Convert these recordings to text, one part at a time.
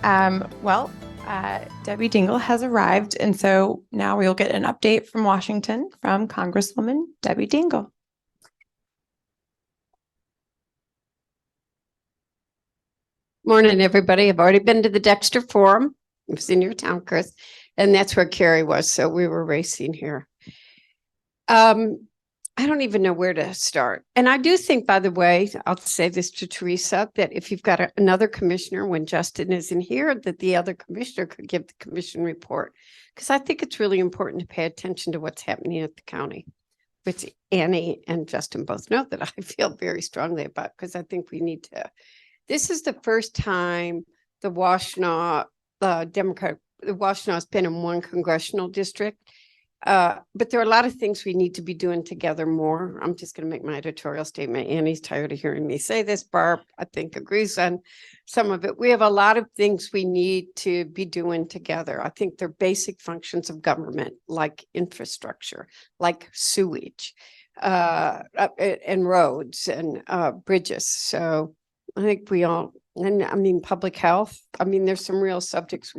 Debbie Dingell has arrived, and so now we'll get an update from Washington from Congresswoman Debbie Dingell. Morning, everybody. I've already been to the Dexter Forum. It was in your town, Chris, and that's where Carrie was, so we were racing here. I don't even know where to start. And I do think, by the way, I'll say this to Teresa, that if you've got another commissioner when Justin isn't here, that the other commissioner could give the commission report. Because I think it's really important to pay attention to what's happening at the county, which Annie and Justin both know that I feel very strongly about, because I think we need to. This is the first time the Washtenaw has been in one congressional district. But there are a lot of things we need to be doing together more. I'm just going to make my editorial statement. Annie's tired of hearing me say this. Barb, I think, agrees on some of it. We have a lot of things we need to be doing together. I think they're basic functions of government, like infrastructure, like sewage, and roads and bridges. So I think we all, and I mean, public health. I mean, there's some real subjects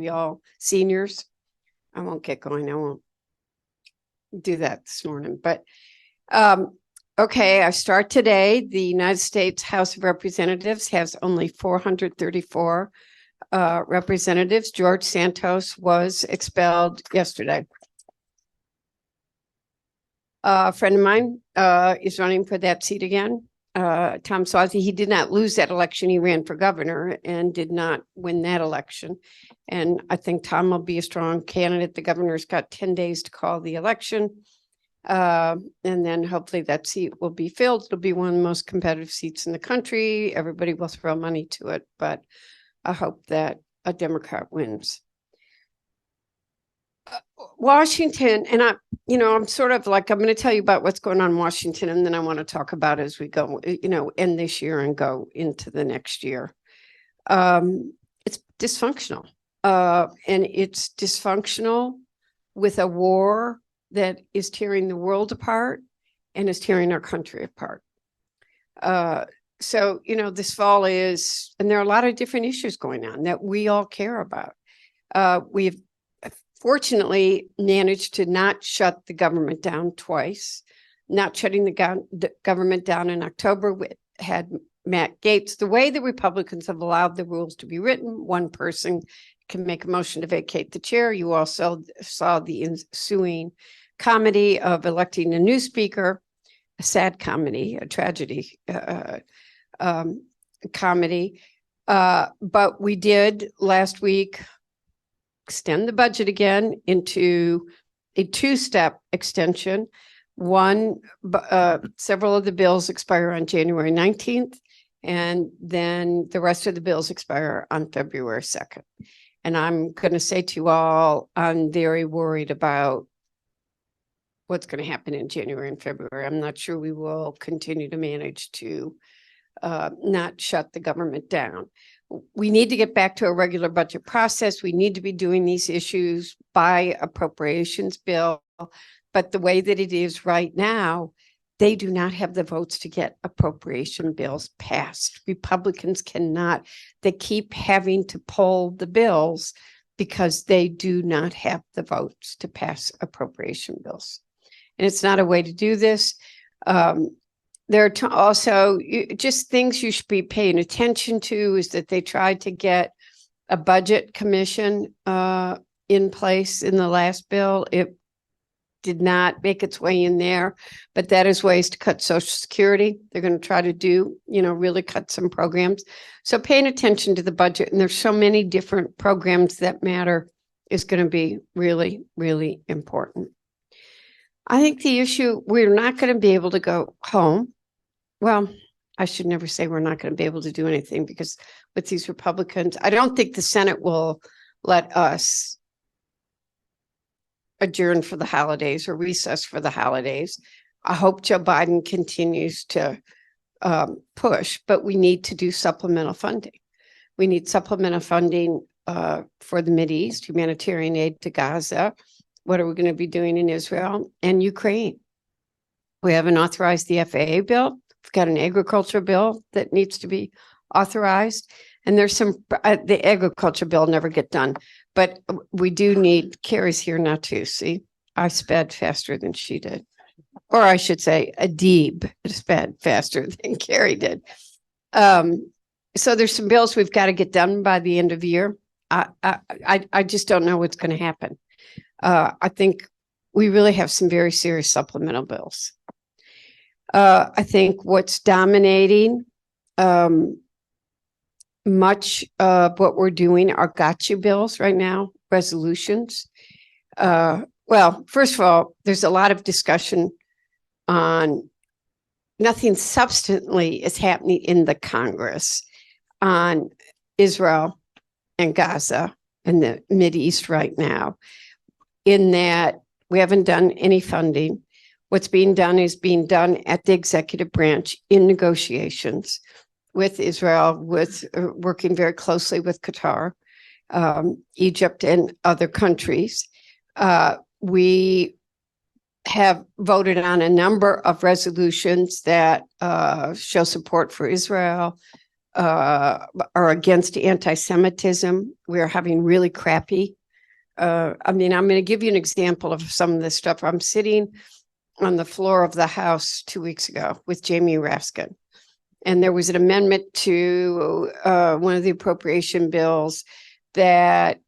seniors. I won't get going. I won't do that this morning, but okay, I start today. The United States House of Representatives has only 434 representatives. George Santos was expelled yesterday. A friend of mine is running for that seat again. Tom Swazi, he did not lose that election. He ran for governor and did not win that election. And I think Tom will be a strong candidate. The governor's got 10 days to call the election. And then hopefully that seat will be filled. It'll be one of the most competitive seats in the country. Everybody will throw money to it, but I hope that a Democrat wins. Washington, and I'm sort of like, I'm going to tell you about what's going on in Washington, and then I want to talk about as we go, end this year and go into the next year. It's dysfunctional, and it's dysfunctional with a war that is tearing the world apart and is tearing our country apart. So, this fall is, and there are a lot of different issues going on that we all care about. We've fortunately managed to not shut the government down twice. Not shutting the government down in October, we had Matt Gaetz. The way the Republicans have allowed the rules to be written, one person can make a motion to vacate the chair. You also saw the ensuing comedy of electing a new speaker, a sad comedy, a tragedy comedy. But we did last week extend the budget again into a two-step extension. One, several of the bills expire on January 19th, and then the rest of the bills expire on February 2nd. And I'm going to say to you all, I'm very worried about what's going to happen in January and February. I'm not sure we will continue to manage to not shut the government down. We need to get back to a regular budget process. We need to be doing these issues by appropriations bill. But the way that it is right now, they do not have the votes to get appropriation bills passed. Republicans cannot. They keep having to pull the bills because they do not have the votes to pass appropriation bills. And it's not a way to do this. There are also just things you should be paying attention to is that they tried to get a budget commission in place in the last bill. It did not make its way in there, but that is ways to cut Social Security. They're going to try to do, really cut some programs. So paying attention to the budget, and there's so many different programs that matter, is going to be really, really important. I think the issue, we're not going to be able to go home. Well, I should never say we're not going to be able to do anything, because with these Republicans, I don't think the Senate will let us adjourn for the holidays or recess for the holidays. I hope Joe Biden continues to push, but we need to do supplemental funding. We need supplemental funding for the Mideast, humanitarian aid to Gaza. What are we going to be doing in Israel and Ukraine? We haven't authorized the FAA bill. We've got an agriculture bill that needs to be authorized. And there's some, the agriculture bill never get done, but we do need, Carrie's here now too. See, I sped faster than she did. Or I should say Adib sped faster than Carrie did. So there's some bills we've got to get done by the end of the year. I just don't know what's going to happen. I think we really have some very serious supplemental bills. I think what's dominating much of what we're doing are gotcha bills right now, resolutions. Well, first of all, there's a lot of discussion on nothing substantially is happening in the Congress on Israel and Gaza and the Mideast right now, in that we haven't done any funding. What's being done is being done at the executive branch in negotiations with Israel, with working very closely with Qatar, Egypt, and other countries. We have voted on a number of resolutions that show support for Israel, are against anti-Semitism. We're having really crappy. I mean, I'm going to give you an example of some of this stuff. I'm sitting on the floor of the House 2 weeks ago with Jamie Raskin, and there was an amendment to one of the appropriation bills that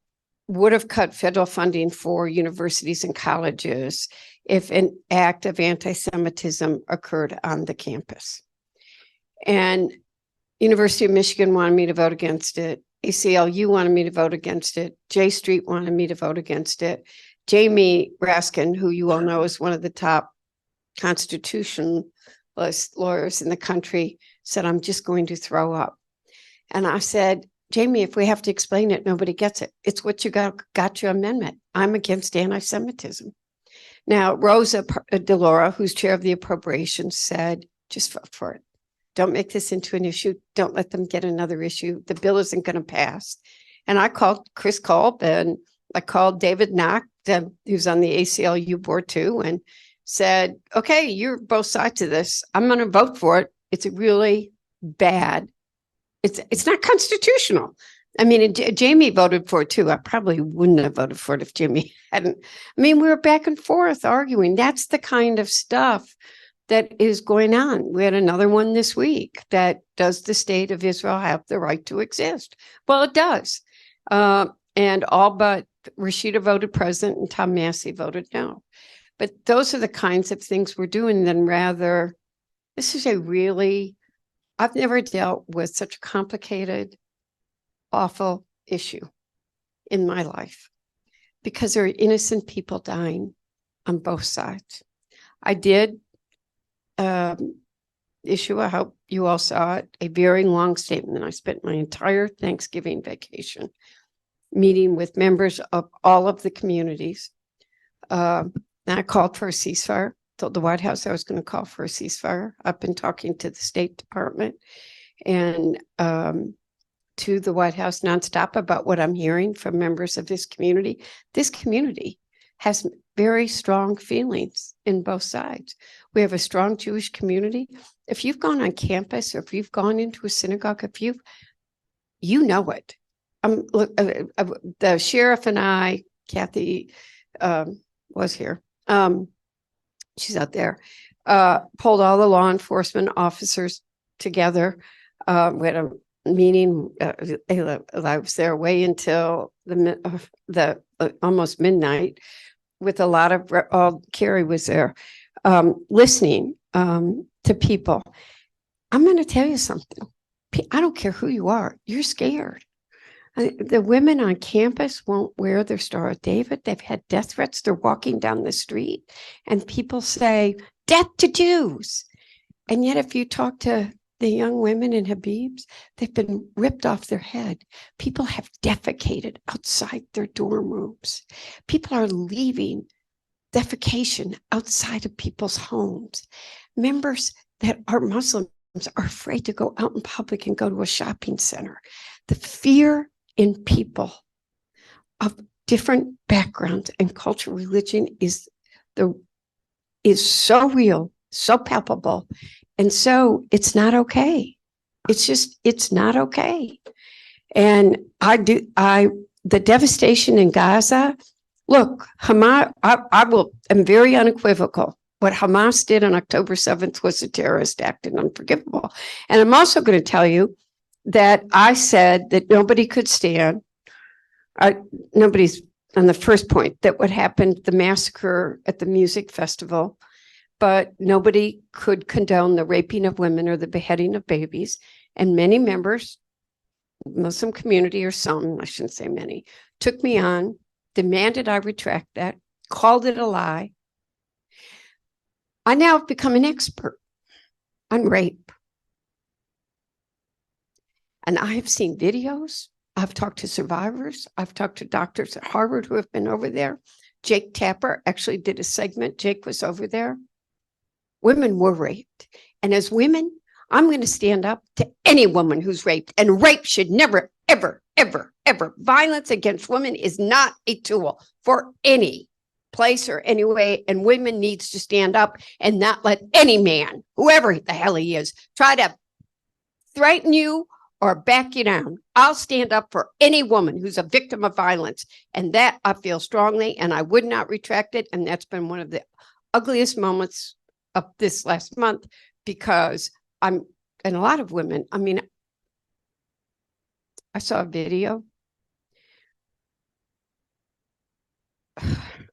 would have cut federal funding for universities and colleges if an act of anti-Semitism occurred on the campus. And University of Michigan wanted me to vote against it. ACLU wanted me to vote against it. J Street wanted me to vote against it. Jamie Raskin, who you all know is one of the top constitutionalist lawyers in the country, said, I'm just going to throw up. And I said, Jamie, if we have to explain it, nobody gets it. It's what you got your amendment. I'm against anti-Semitism. Now, Rosa DeLauro, who's chair of the appropriations, said, just vote for it. Don't make this into an issue. Don't let them get another issue. The bill isn't going to pass. And I called Chris Culp and I called David Knock, who's on the ACLU board too, and said, okay, you're both sides of this. I'm going to vote for it. It's a really bad. It's not constitutional. I mean, Jamie voted for it too. I probably wouldn't have voted for it if Jamie hadn't. I mean, we were back and forth arguing. That's the kind of stuff that is going on. We had another one this week that does the state of Israel have the right to exist? Well, it does. And all but Rashida voted president and Tom Massey voted no. But those are the kinds of things we're doing. Then rather, this is a really, I've never dealt with such a complicated, awful issue in my life because there are innocent people dying on both sides. I did issue, I hope you all saw it, a very long statement. And I spent my entire Thanksgiving vacation meeting with members of all of the communities. And I called for a ceasefire, told the White House I was going to call for a ceasefire. I've been talking to the State Department and to the White House nonstop about what I'm hearing from members of this community. This community has very strong feelings in both sides. We have a strong Jewish community. If you've gone on campus or if you've gone into a synagogue, you know it. Look, the sheriff and I, Kathy was here. She's out there. Pulled all the law enforcement officers together. We had a meeting. I was there way until the almost midnight with a lot of, Carrie was there, listening to people. I'm going to tell you something. I don't care who you are. You're scared. The women on campus won't wear their Star of David. They've had death threats. They're walking down the street and people say, death to Jews. And yet if you talk to the young women in Habib's, they've been ripped off their head. People have defecated outside their dorm rooms. People are leaving defecation outside of people's homes. Members that are Muslims are afraid to go out in public and go to a shopping center. The fear in people of different backgrounds and culture, religion is so real, so palpable. And so it's not okay. It's not okay. And the devastation in Gaza, look, Hamas, I'm very unequivocal. What Hamas did on October 7th was a terrorist act and unforgivable. And I'm also going to tell you that I said that nobody could stand, nobody's on the first point, that what happened, the massacre at the music festival, but nobody could condone the raping of women or the beheading of babies. And many members, Muslim community, or some, I shouldn't say many, took me on, demanded I retract that, called it a lie. I now have become an expert on rape. And I have seen videos. I've talked to survivors. I've talked to doctors at Harvard who have been over there. Jake Tapper actually did a segment. Jake was over there. Women were raped. And as women, I'm going to stand up to any woman who's raped. And rape should never, ever, ever, ever. Violence against women is not a tool for any place or any way. And women needs to stand up and not let any man, whoever the hell he is, try to threaten you or back you down. I'll stand up for any woman who's a victim of violence. And that I feel strongly, and I would not retract it. And that's been one of the ugliest moments of this last month, because and a lot of women, I mean, I saw a video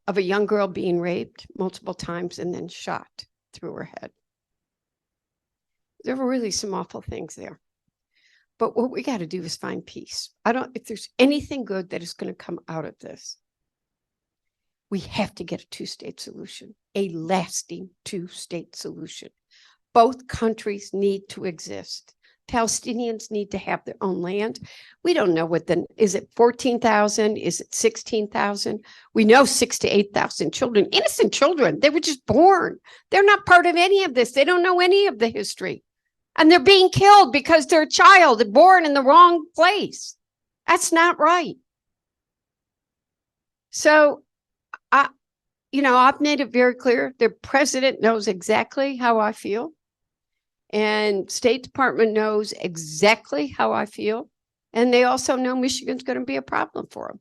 of a young girl being raped multiple times and then shot through her head. There were really some awful things there. But what we got to do is find peace. If there's anything good that is going to come out of this, we have to get a two-state solution, a lasting two-state solution. Both countries need to exist. Palestinians need to have their own land. We don't know is it 14,000? Is it 16,000? We know 6,000 to 8,000 children, innocent children. They were just born. They're not part of any of this. They don't know any of the history. And they're being killed because they're a child born in the wrong place. That's not right. So, I've made it very clear. The president knows exactly how I feel. And State Department knows exactly how I feel. And they also know Michigan's going to be a problem for them.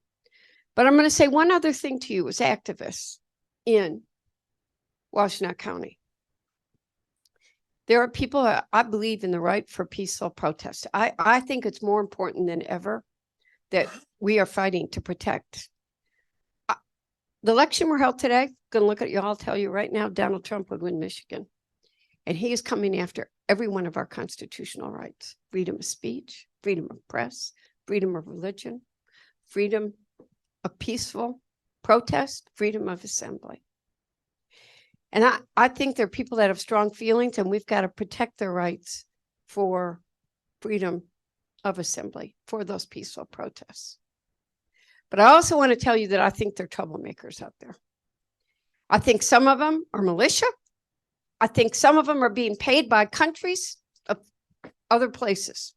But I'm going to say one other thing to you as activists in Washtenaw County. There are people that I believe in the right for peaceful protest. I think it's more important than ever that we are fighting to protect. The election were held today. Going to look at you all, tell you right now, Donald Trump would win Michigan. And he is coming after every one of our constitutional rights: freedom of speech, freedom of press, freedom of religion, freedom of peaceful protest, freedom of assembly. And I think there are people that have strong feelings, and we've got to protect their rights for freedom of assembly, for those peaceful protests. But I also want to tell you that I think there are troublemakers out there. I think some of them are militia. I think some of them are being paid by countries of other places.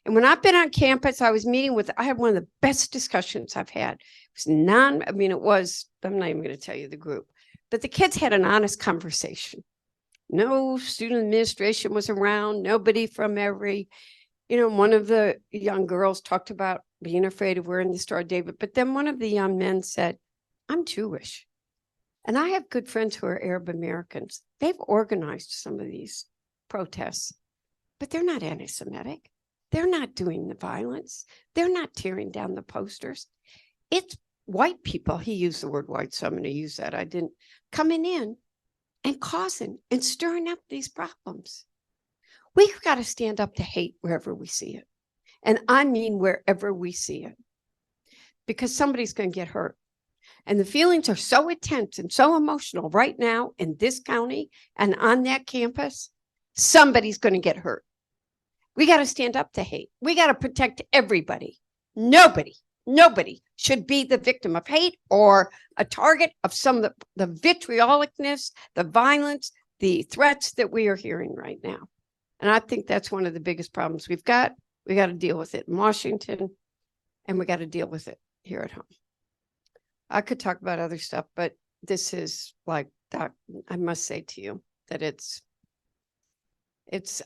And when I've been on campus, I had one of the best discussions I've had. I'm not even going to tell you the group, but the kids had an honest conversation. No student administration was around, nobody from one of the young girls talked about being afraid of wearing the Star of David. But then one of the young men said, I'm Jewish. And I have good friends who are Arab Americans. They've organized some of these protests, but they're not anti-Semitic. They're not doing the violence. They're not tearing down the posters. It's white people. He used the word white, so I'm going to use that. I didn't. Coming in and causing and stirring up these problems. We've got to stand up to hate wherever we see it. And I mean wherever we see it. Because somebody's going to get hurt. And the feelings are so intense and so emotional right now in this county and on that campus, somebody's going to get hurt. We got to stand up to hate. We got to protect everybody. Nobody should be the victim of hate or a target of some of the vitriolicness, the violence, the threats that we are hearing right now. And I think that's one of the biggest problems we've got. We got to deal with it in Washington, and we got to deal with it here at home. I could talk about other stuff, but this is like, I must say to you that it's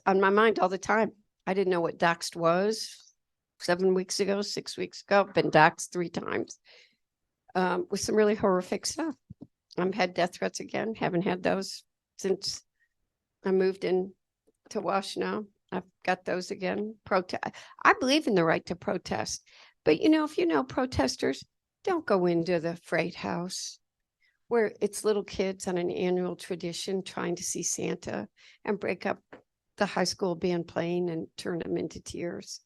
on my mind all the time. I didn't know what doxed was 7 weeks ago, 6 weeks ago, been doxxed 3 times, with some really horrific stuff. Had death threats again. Haven't had those since I moved in to Wash now. I've got those again. I believe in the right to protest. But, if you know protesters, don't go into the freight house where it's little kids on an annual tradition trying to see Santa and break up the high school band playing and turn them into tears.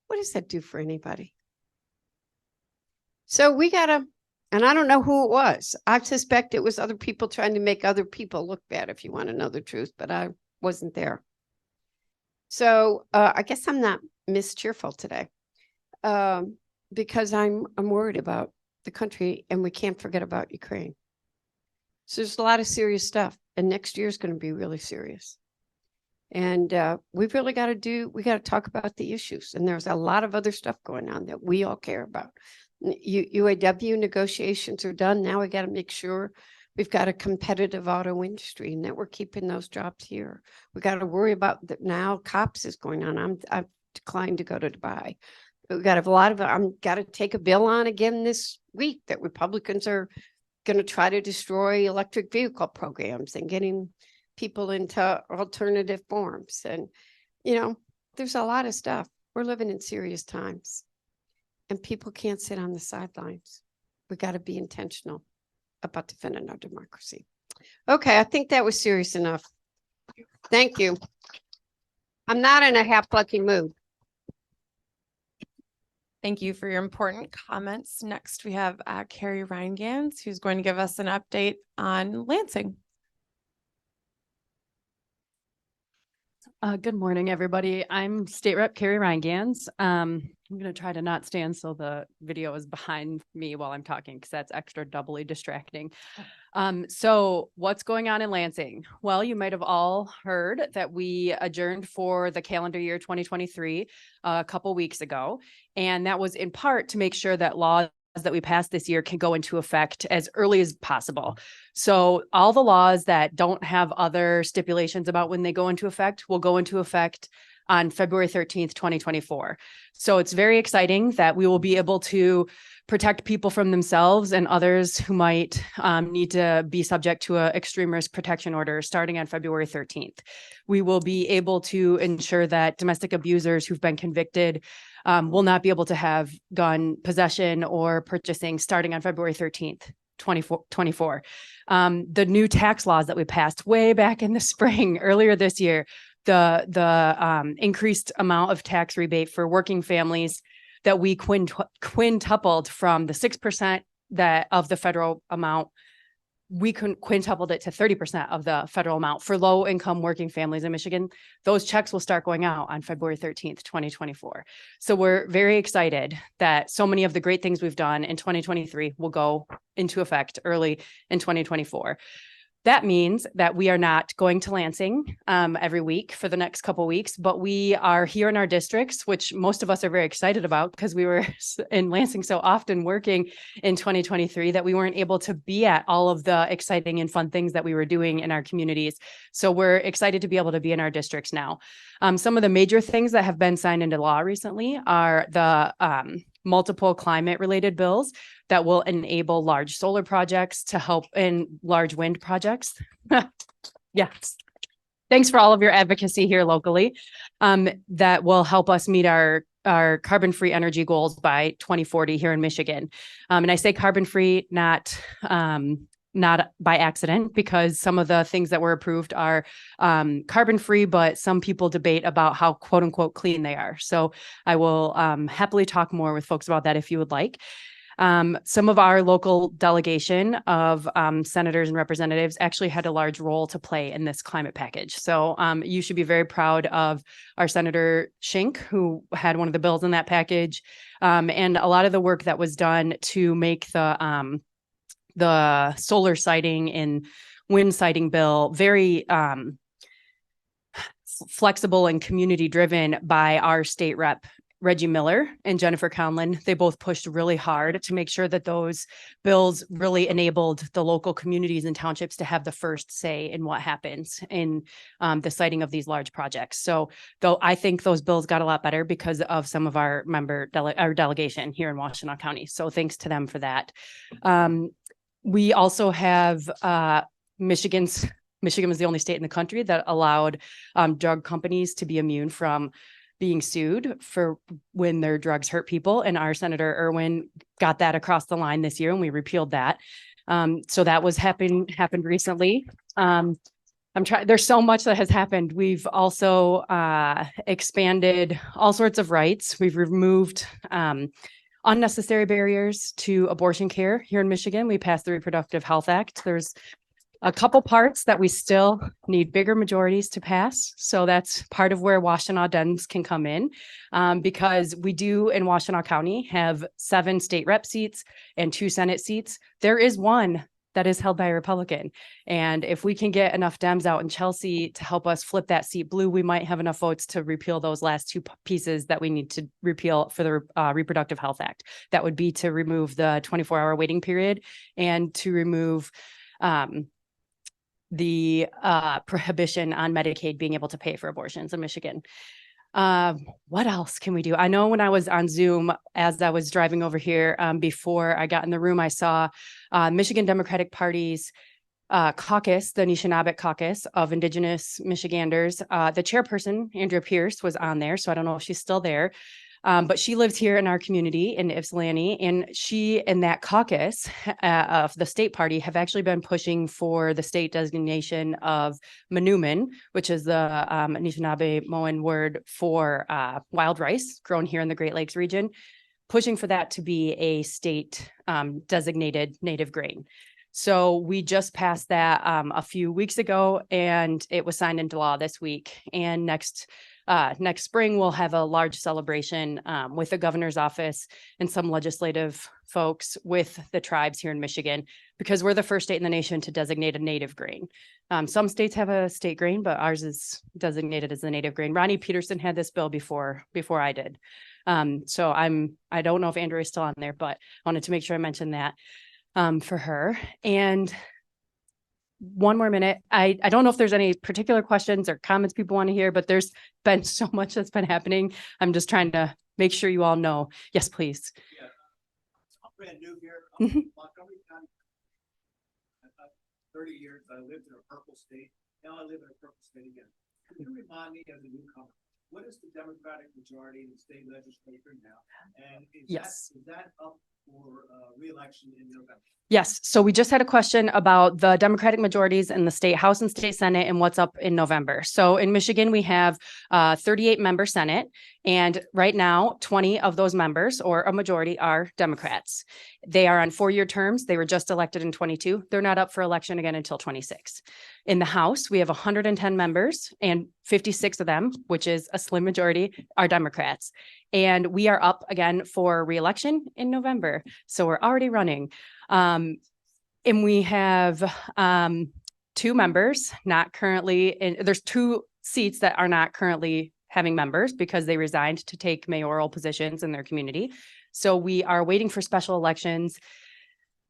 What does that do for anybody? So we gotta, and I don't know who it was. I suspect it was other people trying to make other people look bad, if you want to know the truth, but I wasn't there. So I guess I'm not Miss Cheerful today, because I'm worried about the country, and we can't forget about Ukraine. So there's a lot of serious stuff, and next year is going to be really serious. And we've really got to talk about the issues. And there's a lot of other stuff going on that we all care about. UAW negotiations are done. Now we got to make sure we've got a competitive auto industry and that we're keeping those jobs here. We got to worry about that now. COPS is going on. I've declined to go to Dubai. We got a lot of, I'm got to take a bill on again this week that Republicans are going to try to destroy electric vehicle programs and getting people into alternative forms. And, there's a lot of stuff. We're living in serious times and people can't sit on the sidelines. We got to be intentional about defending our democracy. Okay, I think that was serious enough. Thank you. I'm not in a half-plucky mood. Thank you for your important comments. Next, we have Carrie Reingans, who's going to give us an update on Lansing. Good morning, everybody. I'm State Rep Carrie Reingans. I'm going to try to not stand so the video is behind me while I'm talking, because that's extra doubly distracting. So what's going on in Lansing? Well, you might have all heard that we adjourned for the calendar year 2023 a couple weeks ago. And that was in part to make sure that laws that we passed this year can go into effect as early as possible. So all the laws that don't have other stipulations about when they go into effect will go into effect on February 13th, 2024. So it's very exciting that we will be able to protect people from themselves and others who might need to be subject to an extreme risk protection order starting on February 13th. We will be able to ensure that domestic abusers who've been convicted will not be able to have gun possession or purchasing starting on February 13th, 2024. The new tax laws that we passed way back in the spring, earlier this year, the increased amount of tax rebate for working families that we quintupled from the 6% of the federal amount, we quintupled it to 30% of the federal amount for low income working families in Michigan. Those checks will start going out on February 13th, 2024. So we're very excited that so many of the great things we've done in 2023 will go into effect early in 2024. That means that we are not going to Lansing every week for the next couple of weeks, but we are here in our districts, which most of us are very excited about because we were in Lansing so often working in 2023 that we weren't able to be at all of the exciting and fun things that we were doing in our communities. So we're excited to be able to be in our districts now. Some of the major things that have been signed into law recently are the multiple climate related bills that will enable large solar projects to help in large wind projects. Yes. Thanks for all of your advocacy here locally. That will help us meet our carbon-free energy goals by 2040 here in Michigan. And I say carbon-free, not by accident, because some of the things that were approved are carbon-free, but some people debate about how quote unquote clean they are. So I will happily talk more with folks about that if you would like. Some of our local delegation of senators and representatives actually had a large role to play in this climate package. So you should be very proud of our Senator Schink, who had one of the bills in that package, and a lot of the work that was done to make the solar siting and wind siting bill very flexible and community driven by our state rep Reggie Miller and Jennifer Conlon. They both pushed really hard to make sure that those bills really enabled the local communities and townships to have the first say in what happens in the siting of these large projects. So though I think those bills got a lot better because of some of our our delegation here in Washtenaw County. So thanks to them for that. We also have Michigan was the only state in the country that allowed drug companies to be immune from being sued for when their drugs hurt people. And our Senator Irwin got that across the line this year, and we repealed that. So that was happened recently. There's so much that has happened. We've also expanded all sorts of rights. We've removed unnecessary barriers to abortion care here in Michigan. We passed the Reproductive Health Act. There's a couple parts that we still need bigger majorities to pass. So that's part of where Washtenaw Dems can come in, because we do in Washtenaw County have 7 state rep seats and 2 Senate seats. There is one that is held by a Republican. And if we can get enough Dems out in Chelsea to help us flip that seat blue, we might have enough votes to repeal those last 2 pieces that we need to repeal for the Reproductive Health Act. That would be to remove the 24-hour waiting period and to remove the prohibition on Medicaid being able to pay for abortions in Michigan. What else can we do? I know when I was on Zoom, as I was driving over here, before I got in the room, I saw Michigan Democratic Party's caucus, the Anishinaabe caucus of Indigenous Michiganders. The chairperson, Andrea Pierce, was on there, so I don't know if she's still there. But she lives here in our community in Ypsilanti, and she and that caucus of the state party have actually been pushing for the state designation of Manoomin, which is the Anishinaabe-Moan word for wild rice grown here in the Great Lakes region, pushing for that to be a state designated native grain. So we just passed that a few weeks ago, and it was signed into law this week. And next spring, we'll have a large celebration with the governor's office and some legislative folks with the tribes here in Michigan, because we're the first state in the nation to designate a native grain. Some states have a state grain, but ours is designated as a native grain. Ronnie Peterson had this bill before I did. So I don't know if Andrea is still on there, but I wanted to make sure I mentioned that for her. And one more minute. I don't know if there's any particular questions or comments people want to hear, but there's been so much that's been happening. I'm just trying to make sure you all know. Yes, please. Yeah, I'm brand new here. Montgomery County. 30 years, I lived in a purple state. Now I live in a purple state again. Can you remind me as a newcomer, what is the Democratic majority in the state legislature now? And is that up for re-election in November? Yes. So we just had a question about the Democratic majorities in the state House and state Senate and what's up in November. So in Michigan, we have 38 member Senate. And right now, 20 of those members, or a majority, are Democrats. They are on 4-year terms. They were just elected in 22. They're not up for election again until 26. In the House, we have 110 members, and 56 of them, which is a slim majority, are Democrats. And we are up again for re-election in November. So we're already running. And we have 2 members not currently in, there's 2 seats that are not currently having members because they resigned to take mayoral positions in their community. So we are waiting for special elections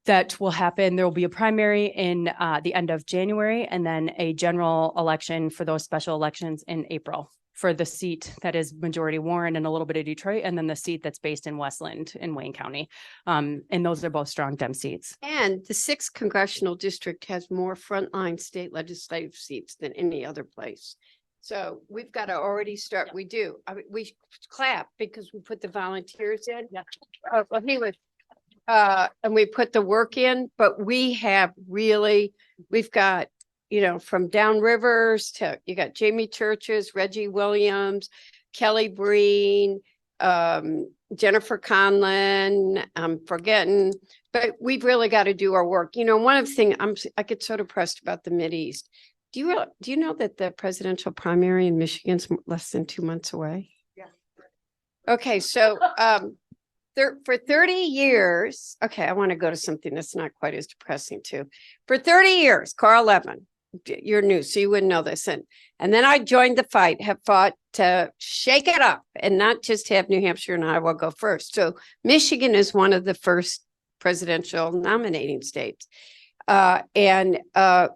that will happen. There will be a primary in the end of January, and then a general election for those special elections in April for the seat that is majority Warren and a little bit of Detroit, and then the seat that's based in Westland in Wayne County. And those are both strong Dem seats. And the 6th congressional district has more frontline state legislative seats than any other place. So we've got to already start. We do. I mean, we clap because we put the volunteers in. Yeah. Well, he was, and we put the work in, but we have really, we've got, you know, from downrivers to, you got Jamie Churches, Reggie Williams, Kelly Breen, Jennifer Conlon, I'm forgetting, but we've really got to do our work. You know, one of the things I get so depressed about the Mideast. Do you know that the presidential primary in Michigan's less than 2 months away? Yeah. Okay, so for 30 years, okay, I want to go to something that's not quite as depressing too. For 30 years, Carl Levin you're new, so you wouldn't know this. And then I joined the fight, have fought to shake it up and not just have New Hampshire and Iowa go first. So Michigan is one of the first presidential nominating states. And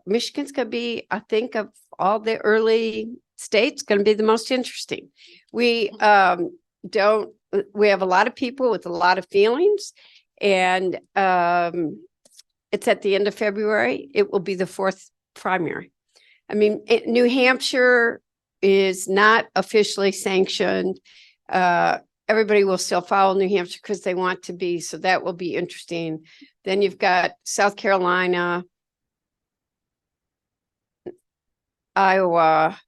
Michigan's going to be, I think, of all the early states, going to be the most interesting. We have a lot of people with a lot of feelings, and it's at the end of February. It will be the fourth primary. I mean, New Hampshire is not officially sanctioned. Everybody will still follow New Hampshire because they want to be. So that will be interesting. Then you've got South Carolina, Iowa.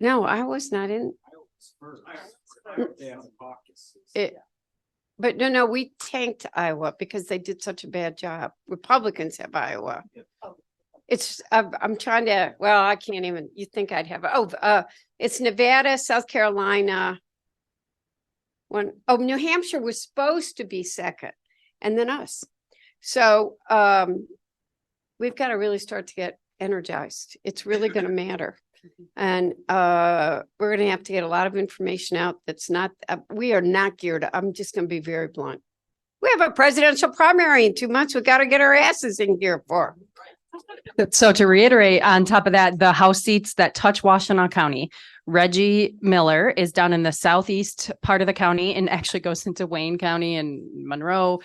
No, Iowa's not in. But no, we tanked Iowa because they did such a bad job. Republicans have Iowa. I'm trying to, well, I can't even, you think I'd have, it's Nevada, South Carolina. New Hampshire was supposed to be second, and then us. So we've got to really start to get energized. It's really going to matter. And we're going to have to get a lot of information out that's not, we are not geared up. I'm just going to be very blunt. We have a presidential primary in 2 months. We got to get our asses in gear for. So to reiterate, on top of that, the House seats that touch Washtenaw County, Reggie Miller is down in the southeast part of the county and actually goes into Wayne County and Monroe.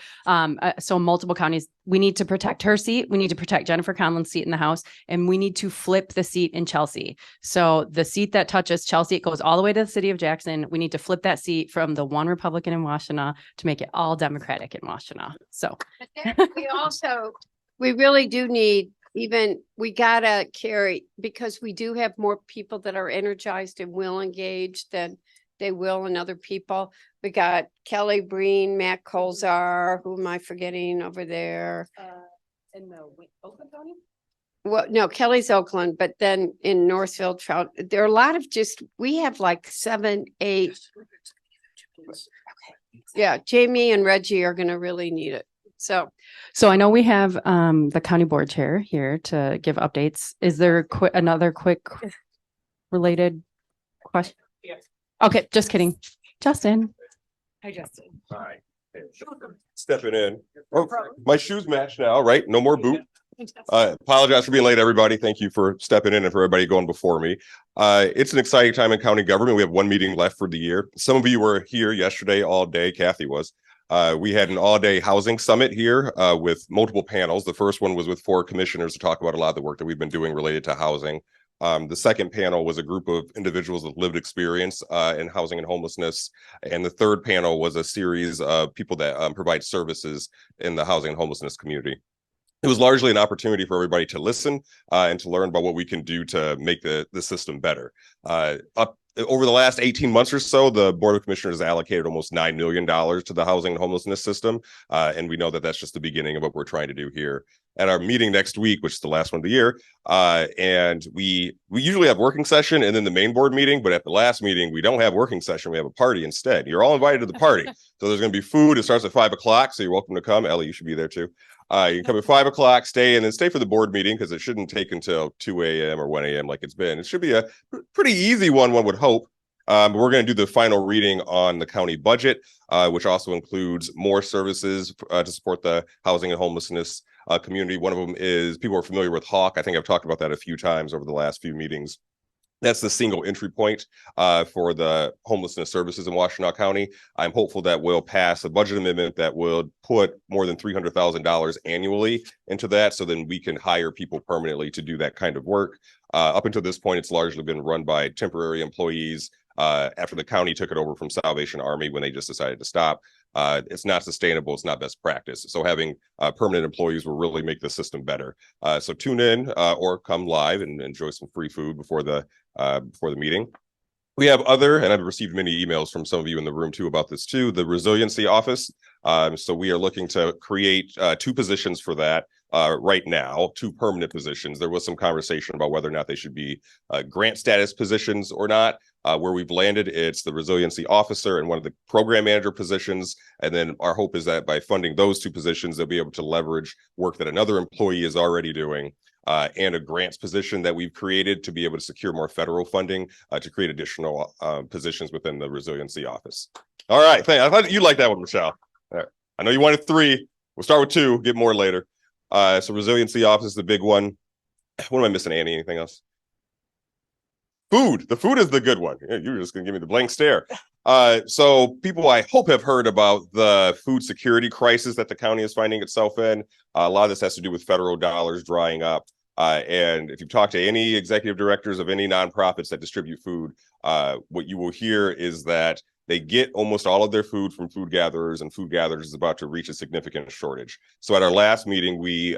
So multiple counties. We need to protect her seat. We need to protect Jennifer Conlon's seat in the House, and we need to flip the seat in Chelsea. So the seat that touches Chelsea, it goes all the way to the city of Jackson. We need to flip that seat from the one Republican in Washtenaw to make it all Democratic in Washtenaw. So we really do need, we gotta carry, because we do have more people that are energized and will engage than they will in other people. We got Kelly Breen, Matt Colzar, who am I forgetting over there? In the Oakland County? Well, no, Kelly's Oakland, but then in Northfield, Trout, there are a lot of we have like 7, 8. Yeah, Jamie and Reggie are gonna really need it. So I know we have the county board chair here to give updates. Is there another quick related question? Yes. Okay, just kidding. Justin. Hi, Justin. Hi. Stepping in. Oh, my shoes match now, right? No more boot. Apologize for being late, everybody. Thank you for stepping in and for everybody going before me. It's an exciting time in county government. We have one meeting left for the year. Some of you were here yesterday all day. Kathy was. We had an all-day housing summit here with multiple panels. The first one was with 4 commissioners to talk about a lot of the work that we've been doing related to housing. The second panel was a group of individuals with lived experience in housing and homelessness. And the third panel was a series of people that provide services in the housing and homelessness community. It was largely an opportunity for everybody to listen and to learn about what we can do to make the system better. Over the last 18 months or so, the Board of Commissioners has allocated almost $9 million to the housing and homelessness system. And we know that that's just the beginning of what we're trying to do here. At our meeting next week, which is the last one of the year, and we usually have working session and then the main board meeting, but at the last meeting, we don't have working session. We have a party instead. You're all invited to the party. So there's going to be food. It starts at 5 o'clock. So you're welcome to come. Ellie, you should be there too. You can come at 5 o'clock, stay, and then stay for the board meeting because it shouldn't take until 2 a.m. or 1 a.m. like it's been. It should be a pretty easy one would hope. But we're going to do the final reading on the county budget, which also includes more services to support the housing and homelessness community. One of them is, people are familiar with HAWK. I think I've talked about that a few times over the last few meetings. That's the single entry point for the homelessness services in Washtenaw County. I'm hopeful that we'll pass a budget amendment that will put more than $300,000 annually into that, so then we can hire people permanently to do that kind of work. Up until this point, it's largely been run by temporary employees after the county took it over from Salvation Army when they just decided to stop. It's not sustainable. It's not best practice. So having permanent employees will really make the system better. So tune in or come live and enjoy some free food before the meeting. We have and I've received many emails from some of you in the room too about this too, the resiliency office. So we are looking to create 2 positions for that. right now, 2 permanent positions. There was some conversation about whether or not they should be grant status positions or not. Where we've landed, it's the resiliency officer and one of the program manager positions. And then our hope is that by funding those 2 positions, they'll be able to leverage work that another employee is already doing, and a grants position that we've created to be able to secure more federal funding to create additional positions within the resiliency office. All right, I thought you liked that one, Michelle. All right. I know you wanted 3. We'll start with 2, get more later. So resiliency office is the big one. What am I missing, Annie? Anything else? Food. The food is the good one. You were just gonna give me the blank stare. So people, I hope, have heard about the food security crisis that the county is finding itself in. A lot of this has to do with federal dollars drying up. And if you talk to any executive directors of any nonprofits that distribute food, what you will hear is that they get almost all of their food from food gatherers, and food gatherers is about to reach a significant shortage. So at our last meeting, we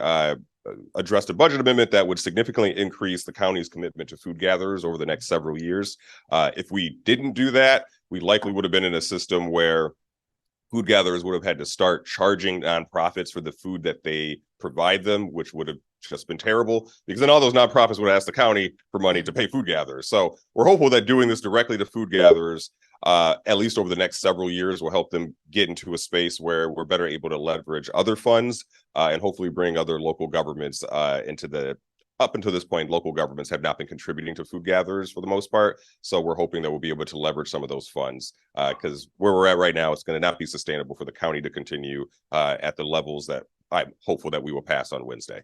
addressed a budget amendment that would significantly increase the county's commitment to food gatherers over the next several years. If we didn't do that, we likely would have been in a system where food gatherers would have had to start charging nonprofits for the food that they provide them, which would have just been terrible, because then all those nonprofits would ask the county for money to pay food gatherers. So we're hopeful that doing this directly to food gatherers, at least over the next several years, will help them get into a space where we're better able to leverage other funds and hopefully bring other local governments up until this point, local governments have not been contributing to food gatherers for the most part. So we're hoping that we'll be able to leverage some of those funds, because where we're at right now, it's going to not be sustainable for the county to continue at the levels that I'm hopeful that we will pass on Wednesday.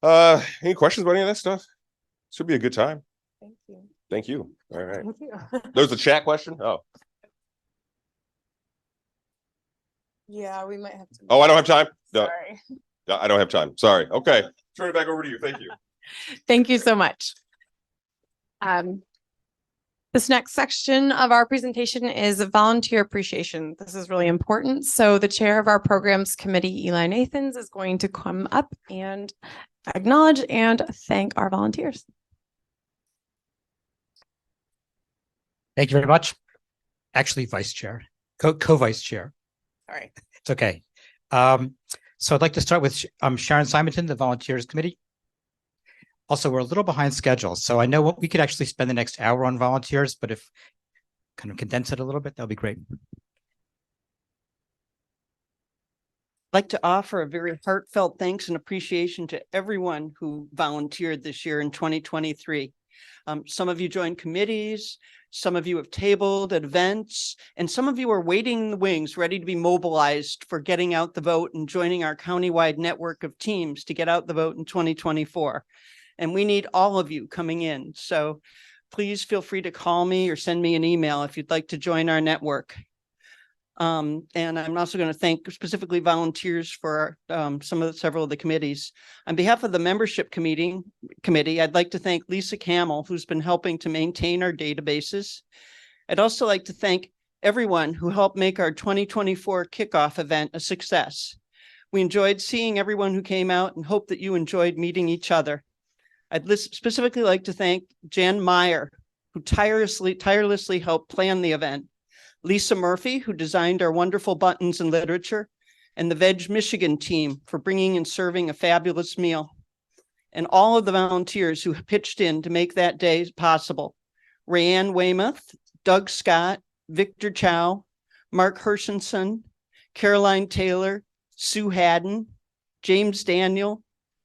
Any questions about any of that stuff? Should be a good time. Thank you. Thank you. All right. Thank you. There's a chat question. Oh, Yeah, we might have to. I don't have time. No, Sorry. I don't have time. Sorry. Okay. Turn it back over to you. Thank you. Thank you so much. This next section of our presentation is volunteer appreciation. This is really important. So the chair of our programs committee, Eli Nathans, is going to come up and acknowledge and thank our volunteers. Thank you very much. Actually, vice chair, co-vice chair. Sorry. It's okay. So I'd like to start with Sharon Simonton, the Volunteers Committee. Also, we're a little behind schedule, so I know we could actually spend the next hour on volunteers, but if kind of condense it a little bit, that'll be great. I'd like to offer a very heartfelt thanks and appreciation to everyone who volunteered this year in 2023. Some of you joined committees, some of you have tabled at events, and some of you are waiting in the wings, ready to be mobilized for getting out the vote and joining our countywide network of teams to get out the vote in 2024. And we need all of you coming in. So please feel free to call me or send me an email if you'd like to join our network. And I'm also going to thank specifically volunteers for several of the committees. On behalf of the membership committee, I'd like to thank Lisa Camel, who's been helping to maintain our databases. I'd also like to thank everyone who helped make our 2024 kickoff event a success. We enjoyed seeing everyone who came out and hope that you enjoyed meeting each other. I'd specifically like to thank Jan Meyer, who tirelessly helped plan the event, Lisa Murphy, who designed our wonderful buttons and literature, and the Veg Michigan team for bringing and serving a fabulous meal, and all of the volunteers who pitched in to make that day possible. Rayanne Weymouth, Doug Scott, Victor Chow, Mark Hershenson, Caroline Taylor, Sue Haddon, James Daniel,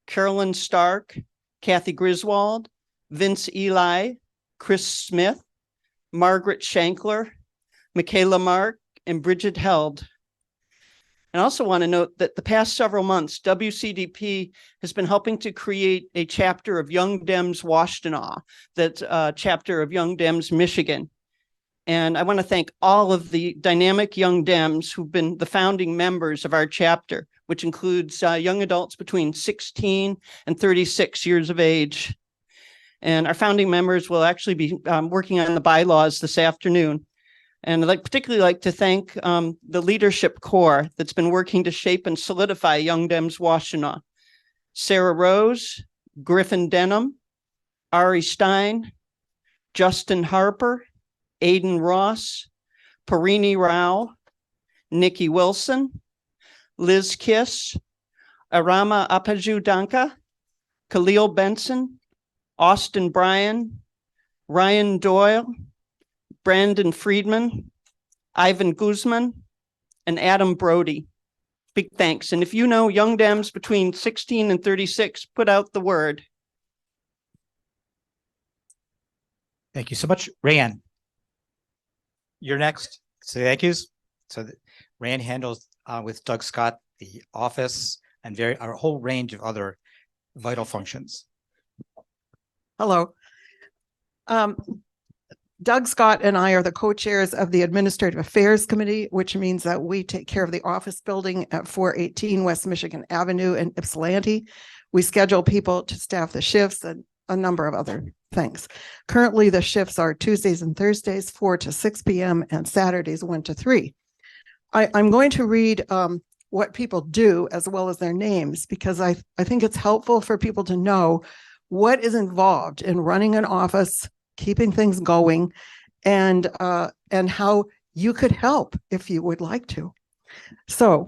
Carolyn Stark, Kathy Griswold, Vince Eli, Chris Smith, Margaret Shankler, Michaela Mark, and Bridget Held. And I also want to note that the past several months, WCDP has been helping to create a chapter of Young Dems Washtenaw, that's a chapter of Young Dems Michigan. And I want to thank all of the dynamic Young Dems who've been the founding members of our chapter, which includes young adults between 16 and 36 years of age. And our founding members will actually be working on the bylaws this afternoon. And I'd particularly like to thank the leadership core that's been working to shape and solidify Young Dems Washtenaw. Sarah Rose, Griffin Denham, Ari Stein, Justin Harper, Aiden Ross, Parini Rao, Nikki Wilson, Liz Kiss, Arama Apaju Danka, Khalil Benson, Austin Bryan, Ryan Doyle, Brandon Friedman, Ivan Guzman, and Adam Brody. Big thanks. And if you know young Dems between 16 and 36, put out the word. Thank you so much. Rayanne, you're next. So thank yous. So Rayanne handles with Doug Scott, the office and a whole range of other vital functions. Hello. Doug Scott and I are the co-chairs of the Administrative Affairs Committee, which means that we take care of the office building at 418 West Michigan Avenue in Ypsilanti. We schedule people to staff the shifts and a number of other things. Currently, the shifts are Tuesdays and Thursdays, 4 to 6 p.m. and Saturdays, 1 to 3. I'm going to read what people do as well as their names, because I think it's helpful for people to know what is involved in running an office, keeping things going, and how you could help if you would like to. So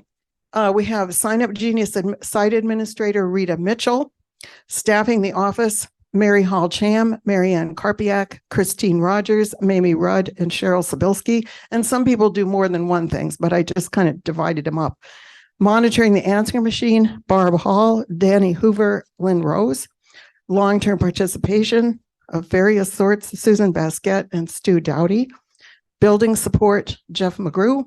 we have Sign Up Genius Site Administrator Rita Mitchell, staffing the office, Mary Hall Cham, Marianne Karpiak, Christine Rogers, Mamie Rudd, and Cheryl Sabilski. And some people do more than one things, but I just kind of divided them up. Monitoring the answering machine, Barb Hall, Danny Hoover, Lynn Rose. Long-term participation of various sorts, Susan Basquette and Stu Dowdy. Building support, Jeff McGrew.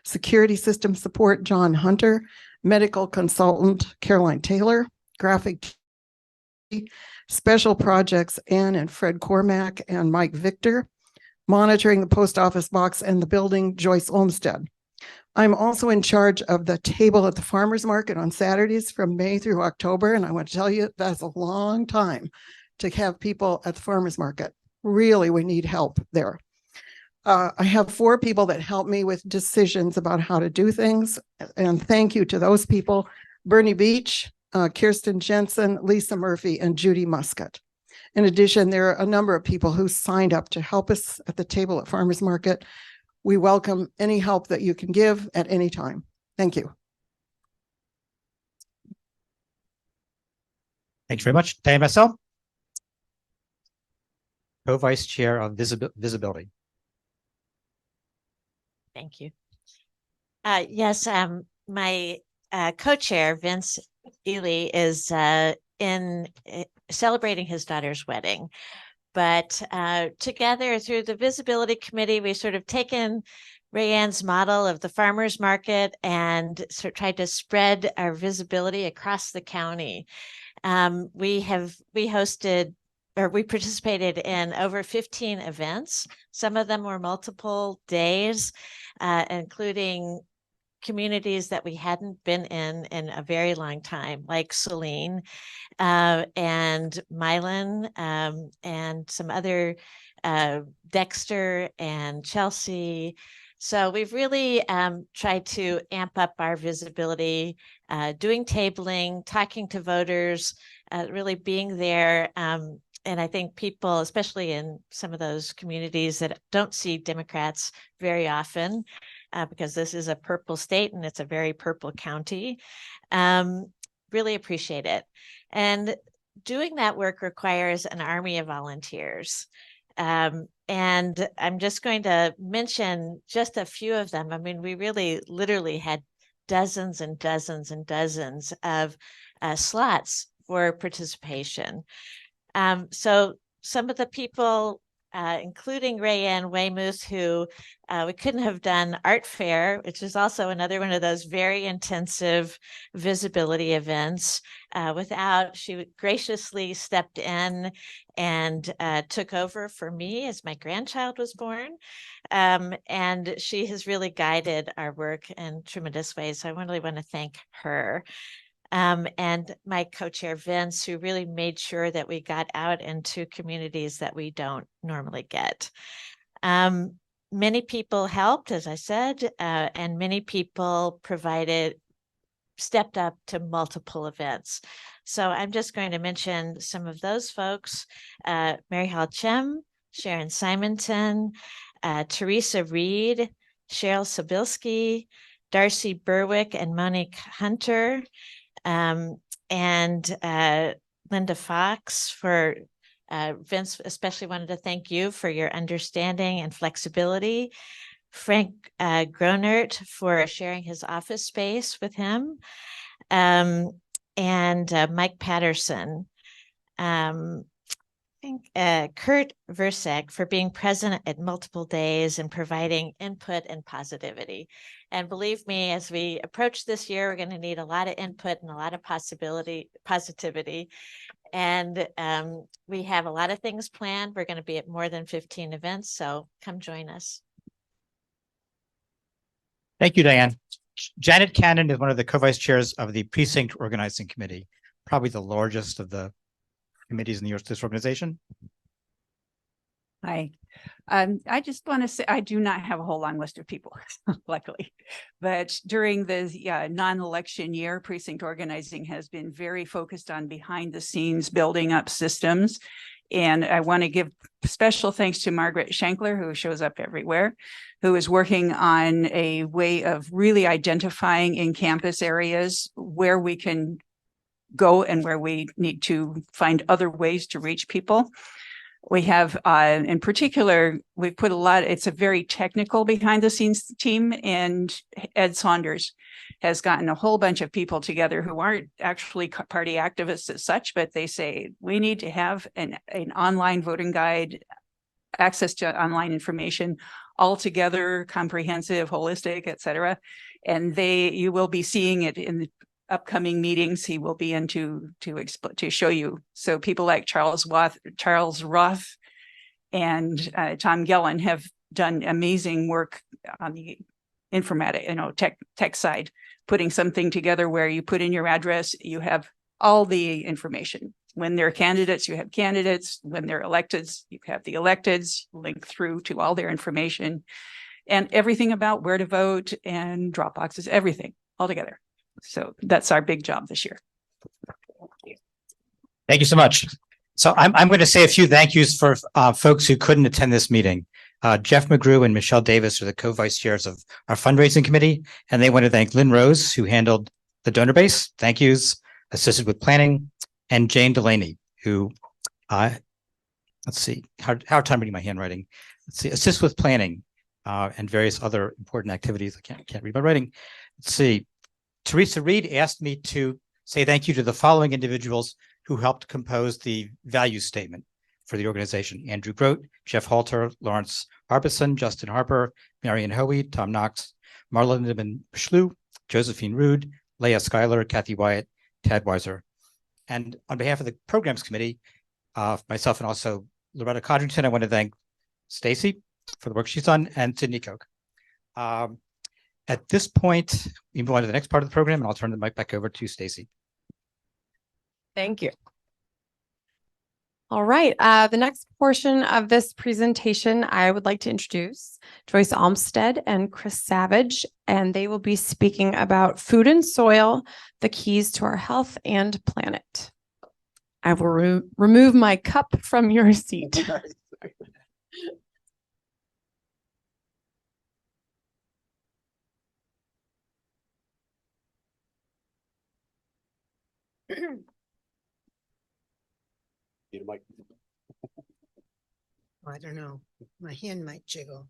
Security system support, John Hunter. Medical consultant, Caroline Taylor. Graphic special projects, Ann and Fred Cormack and Mike Victor. Monitoring the post office box and the building, Joyce Olmstead. I'm also in charge of the table at the farmers market on Saturdays from May through October. And I want to tell you, that's a long time to have people at the farmers market. Really, we need help there. I have 4 people that help me with decisions about how to do things. And thank you to those people: Bernie Beach, Kirsten Jensen, Lisa Murphy, and Judy Muscat. In addition, there are a number of people who signed up to help us at the table at farmers market. We welcome any help that you can give at any time. Thank you. Thanks very much. Diane Massel, Co-Vice Chair of Visibility. Thank you. Yes, my co-chair, Vince Ely, is in celebrating his daughter's wedding. But together through the Visibility Committee, we've sort of taken Rayanne's model of the farmers market and tried to spread our visibility across the county. We participated in over 15 events. Some of them were multiple days, including communities that we hadn't been in a very long time, like Saline and Milan, and some other, Dexter and Chelsea. So we've really tried to amp up our visibility, doing tabling, talking to voters, really being there. And I think people, especially in some of those communities that don't see Democrats very often, because this is a purple state and it's a very purple county, really appreciate it. And doing that work requires an army of volunteers. And I'm just going to mention just a few of them. I mean, we really literally had dozens and dozens and dozens of slots for participation. So some of the people, including Rayanne Weymouth, who we couldn't have done Art Fair, which is also another one of those very intensive visibility events, without. She graciously stepped in and took over for me as my grandchild was born. And she has really guided our work in tremendous ways. So I really want to thank her. And my co-chair, Vince, who really made sure that we got out into communities that we don't normally get. Many people helped, as I said, and many people stepped up to multiple events. So I'm just going to mention some of those folks: Mary Hall Chem, Sharon Simonton, Teresa Reed, Cheryl Sabilski, Darcy Berwick, and Monique Hunter, And Linda Fox for Vince especially wanted to thank you for your understanding and flexibility. Frank Gronert for sharing his office space with him. And Mike Patterson. Kurt Versek for being present at multiple days and providing input and positivity. And believe me, as we approach this year, we're going to need a lot of input and a lot of positivity. And we have a lot of things planned. We're going to be at more than 15 events, so come join us. Thank you, Diane. Janet Cannon is one of the co-vice chairs of the Precinct Organizing Committee, probably the largest of the committees in this organization. Hi. I just want to say I do not have a whole long list of people, luckily, but during the non-election year, precinct organizing has been very focused on behind the scenes building up systems. And I want to give special thanks to Margaret Shankler, who shows up everywhere, who is working on a way of really identifying in campus areas where we can go and where we need to find other ways to reach people. We have, in particular, we've put a lot, it's a very technical behind the scenes team, and Ed Saunders has gotten a whole bunch of people together who aren't actually party activists as such, but they say, we need to have an online voting guide, access to online information, altogether comprehensive, holistic, et cetera. And you will be seeing it in the upcoming meetings. He will be in to show you. So people like Charles Roth and Tom Gellin have done amazing work on the informatic, tech side, putting something together where you put in your address, you have all the information. When they're candidates, you have candidates. When they're electeds, you have the electeds, link through to all their information and everything about where to vote and drop boxes, everything all together. So that's our big job this year. Thank you so much. So I'm going to say a few thank yous for folks who couldn't attend this meeting. Jeff McGrew and Michelle Davis are the co-vice chairs of our fundraising committee, and they want to thank Lynn Rose, who handled the donor base. Thank yous, assisted with planning, and Jane Delaney, who, let's see, hard time reading my handwriting. Let's see, assist with planning and various other important activities. I can't read my writing. Let's see. Teresa Reed asked me to say thank you to the following individuals who helped compose the value statement for the organization: Andrew Grote, Jeff Halter, Lawrence Harbison, Justin Harper, Marion Hoey, Tom Knox, Marla Lindemann Schlu, Josephine Rude, Leah Schuyler, Kathy Wyatt, Tad Weiser. And on behalf of the programs committee, myself and also Loretta Codrington, I want to thank Stacy for the work she's done, and Sydney Koch. At this point, we move on to the next part of the program, and I'll turn the mic back over to Stacy. Thank you. All right. The next portion of this presentation, I would like to introduce Joyce Olmstead and Chris Savage, and they will be speaking about food and soil, the keys to our health and planet. I will remove my cup from your seat. I don't know. My hand might jiggle.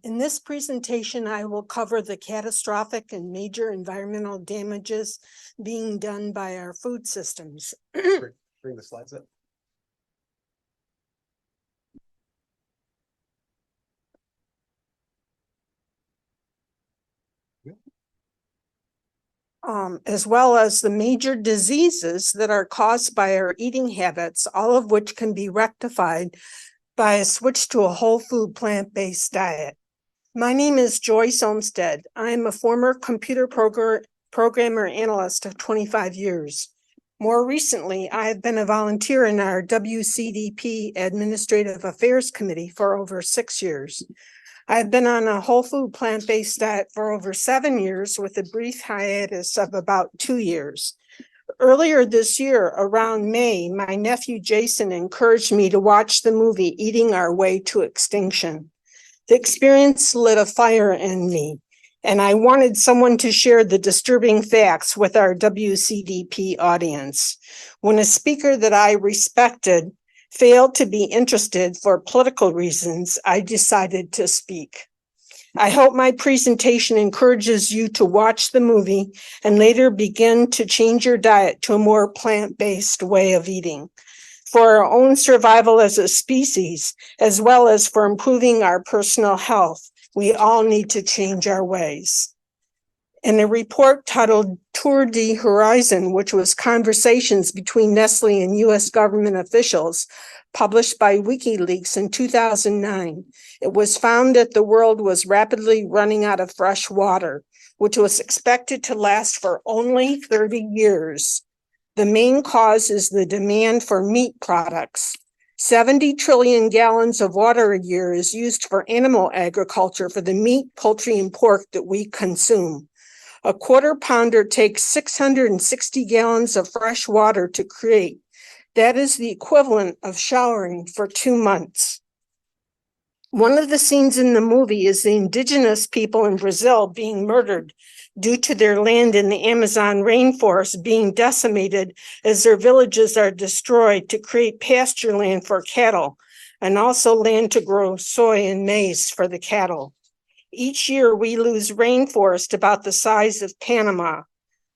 In this presentation, I will cover the catastrophic and major environmental damages being done by our food systems. Bring the slides up. As well as the major diseases that are caused by our eating habits, all of which can be rectified by a switch to a whole food plant-based diet. My name is Joyce Olmstead. I am a former computer programmer analyst of 25 years. More recently, I have been a volunteer in our WCDP Administrative Affairs Committee for over 6 years. I've been on a whole food plant-based diet for over 7 years with a brief hiatus of about 2 years. Earlier this year, around May, my nephew Jason encouraged me to watch the movie Eating Our Way to Extinction. The experience lit a fire in me. And I wanted someone to share the disturbing facts with our WCDP audience. When a speaker that I respected failed to be interested for political reasons, I decided to speak. I hope my presentation encourages you to watch the movie and later begin to change your diet to a more plant-based way of eating. For our own survival as a species, as well as for improving our personal health, we all need to change our ways. In a report titled Tour de Horizon, which was conversations between Nestle and US government officials, published by WikiLeaks in 2009, it was found that the world was rapidly running out of fresh water, which was expected to last for only 30 years. The main cause is the demand for meat products. 70 trillion gallons of water a year is used for animal agriculture for the meat, poultry, and pork that we consume. A quarter pounder takes 660 gallons of fresh water to create. That is the equivalent of showering for 2 months. One of the scenes in the movie is the indigenous people in Brazil being murdered due to their land in the Amazon rainforest being decimated as their villages are destroyed to create pasture land for cattle and also land to grow soy and maize for the cattle. Each year we lose rainforest about the size of Panama.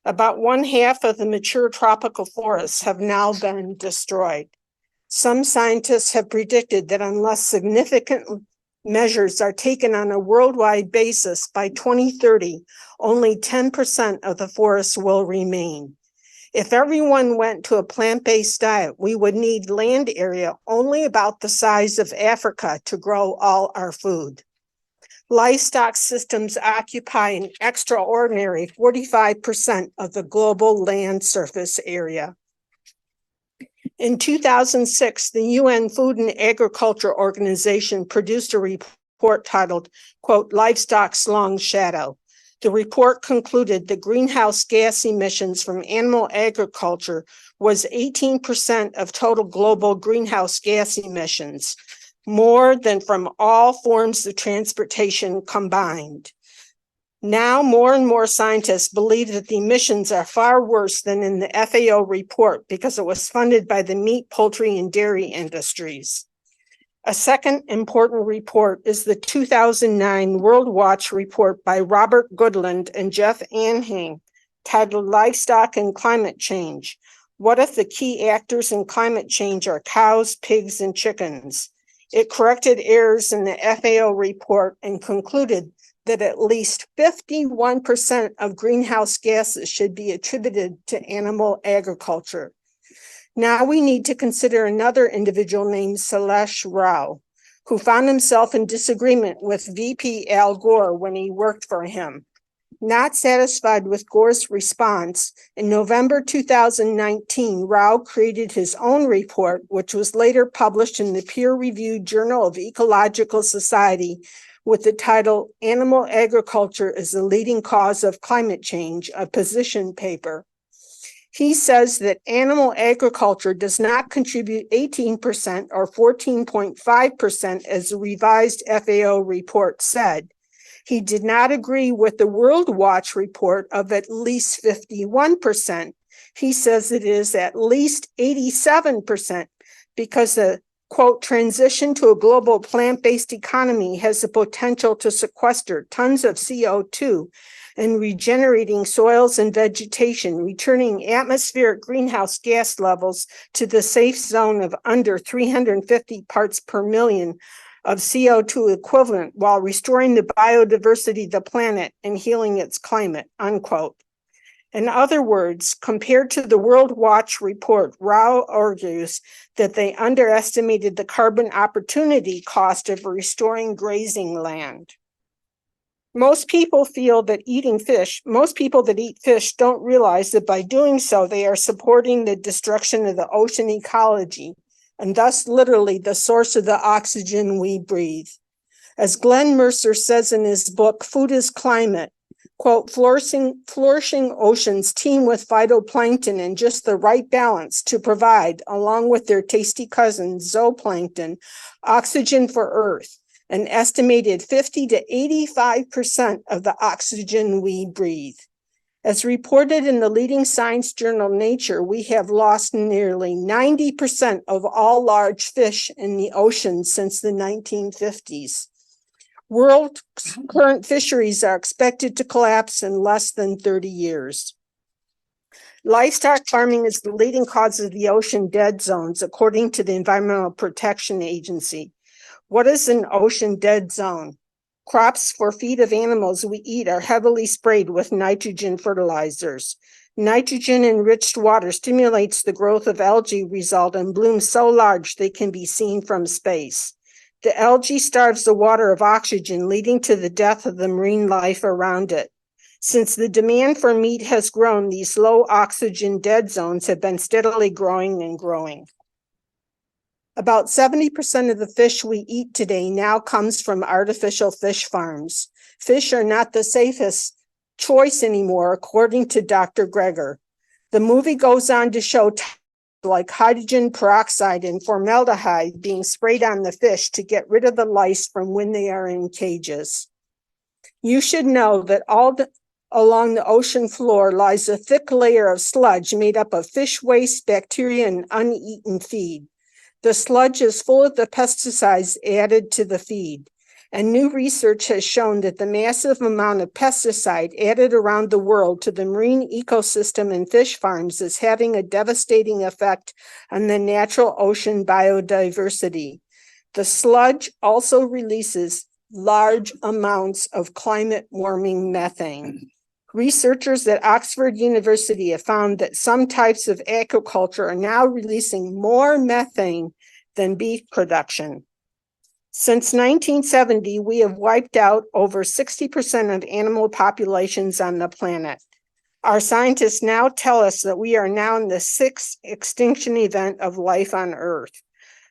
About 1/2 of the mature tropical forests have now been destroyed. Some scientists have predicted that unless significant measures are taken on a worldwide basis by 2030, only 10% of the forests will remain. If everyone went to a plant-based diet, we would need land area only about the size of Africa to grow all our food. Livestock systems occupy an extraordinary 45% of the global land surface area. In 2006, the UN Food and Agriculture Organization produced a report titled, quote, Livestock's Long Shadow. The report concluded that greenhouse gas emissions from animal agriculture was 18% of total global greenhouse gas emissions, more than from all forms of transportation combined. Now, more and more scientists believe that the emissions are far worse than in the FAO report because it was funded by the meat, poultry, and dairy industries. A second important report is the 2009 World Watch report by Robert Goodland and Jeff Anhang, titled Livestock and Climate Change. What if the key actors in climate change are cows, pigs, and chickens? It corrected errors in the FAO report and concluded that at least 51% of greenhouse gases should be attributed to animal agriculture. Now we need to consider another individual named Sailesh Rao, who found himself in disagreement with VP Al Gore when he worked for him. Not satisfied with Gore's response, in November 2019, Rao created his own report, which was later published in the peer-reviewed Journal of Ecological Society with the title, Animal Agriculture is the Leading Cause of Climate Change, a position paper. He says that animal agriculture does not contribute 18% or 14.5% as the revised FAO report said. He did not agree with the World Watch report of at least 51%. He says it is at least 87% because the, quote, transition to a global plant-based economy has the potential to sequester tons of CO2 and regenerating soils and vegetation, returning atmospheric greenhouse gas levels to the safe zone of under 350 parts per million of CO2 equivalent while restoring the biodiversity of the planet and healing its climate, unquote. In other words, compared to the World Watch report, Rao argues that they underestimated the carbon opportunity cost of restoring grazing land. Most people that eat fish don't realize that by doing so, they are supporting the destruction of the ocean ecology, and thus literally the source of the oxygen we breathe. As Glenn Mercer says in his book, Food is Climate, quote, flourishing oceans teem with phytoplankton in just the right balance to provide, along with their tasty cousin, zooplankton, oxygen for Earth. an estimated 50 to 85% of the oxygen we breathe. As reported in the leading science journal Nature, we have lost nearly 90% of all large fish in the ocean since the 1950s. World current fisheries are expected to collapse in less than 30 years. Livestock farming is the leading cause of the ocean dead zones, according to the Environmental Protection Agency. What is an ocean dead zone? Crops for feed of animals we eat are heavily sprayed with nitrogen fertilizers. Nitrogen-enriched water stimulates the growth of algae, result in blooms so large they can be seen from space. The algae starves the water of oxygen, leading to the death of the marine life around it. Since the demand for meat has grown, these low oxygen dead zones have been steadily growing and growing. About 70% of the fish we eat today now comes from artificial fish farms. Fish are not the safest choice anymore, according to Dr. Greger. The movie goes on to show like hydrogen peroxide and formaldehyde being sprayed on the fish to get rid of the lice from when they are in cages. You should know that along the ocean floor lies a thick layer of sludge made up of fish waste, bacteria, and uneaten feed. The sludge is full of the pesticides added to the feed, and new research has shown that the massive amount of pesticide added around the world to the marine ecosystem and fish farms is having a devastating effect on the natural ocean biodiversity. The sludge also releases large amounts of climate warming methane. Researchers at Oxford University have found that some types of aquaculture are now releasing more methane than beef production. Since 1970, we have wiped out over 60% of animal populations on the planet. Our scientists now tell us that we are now in the 6th extinction event of life on Earth.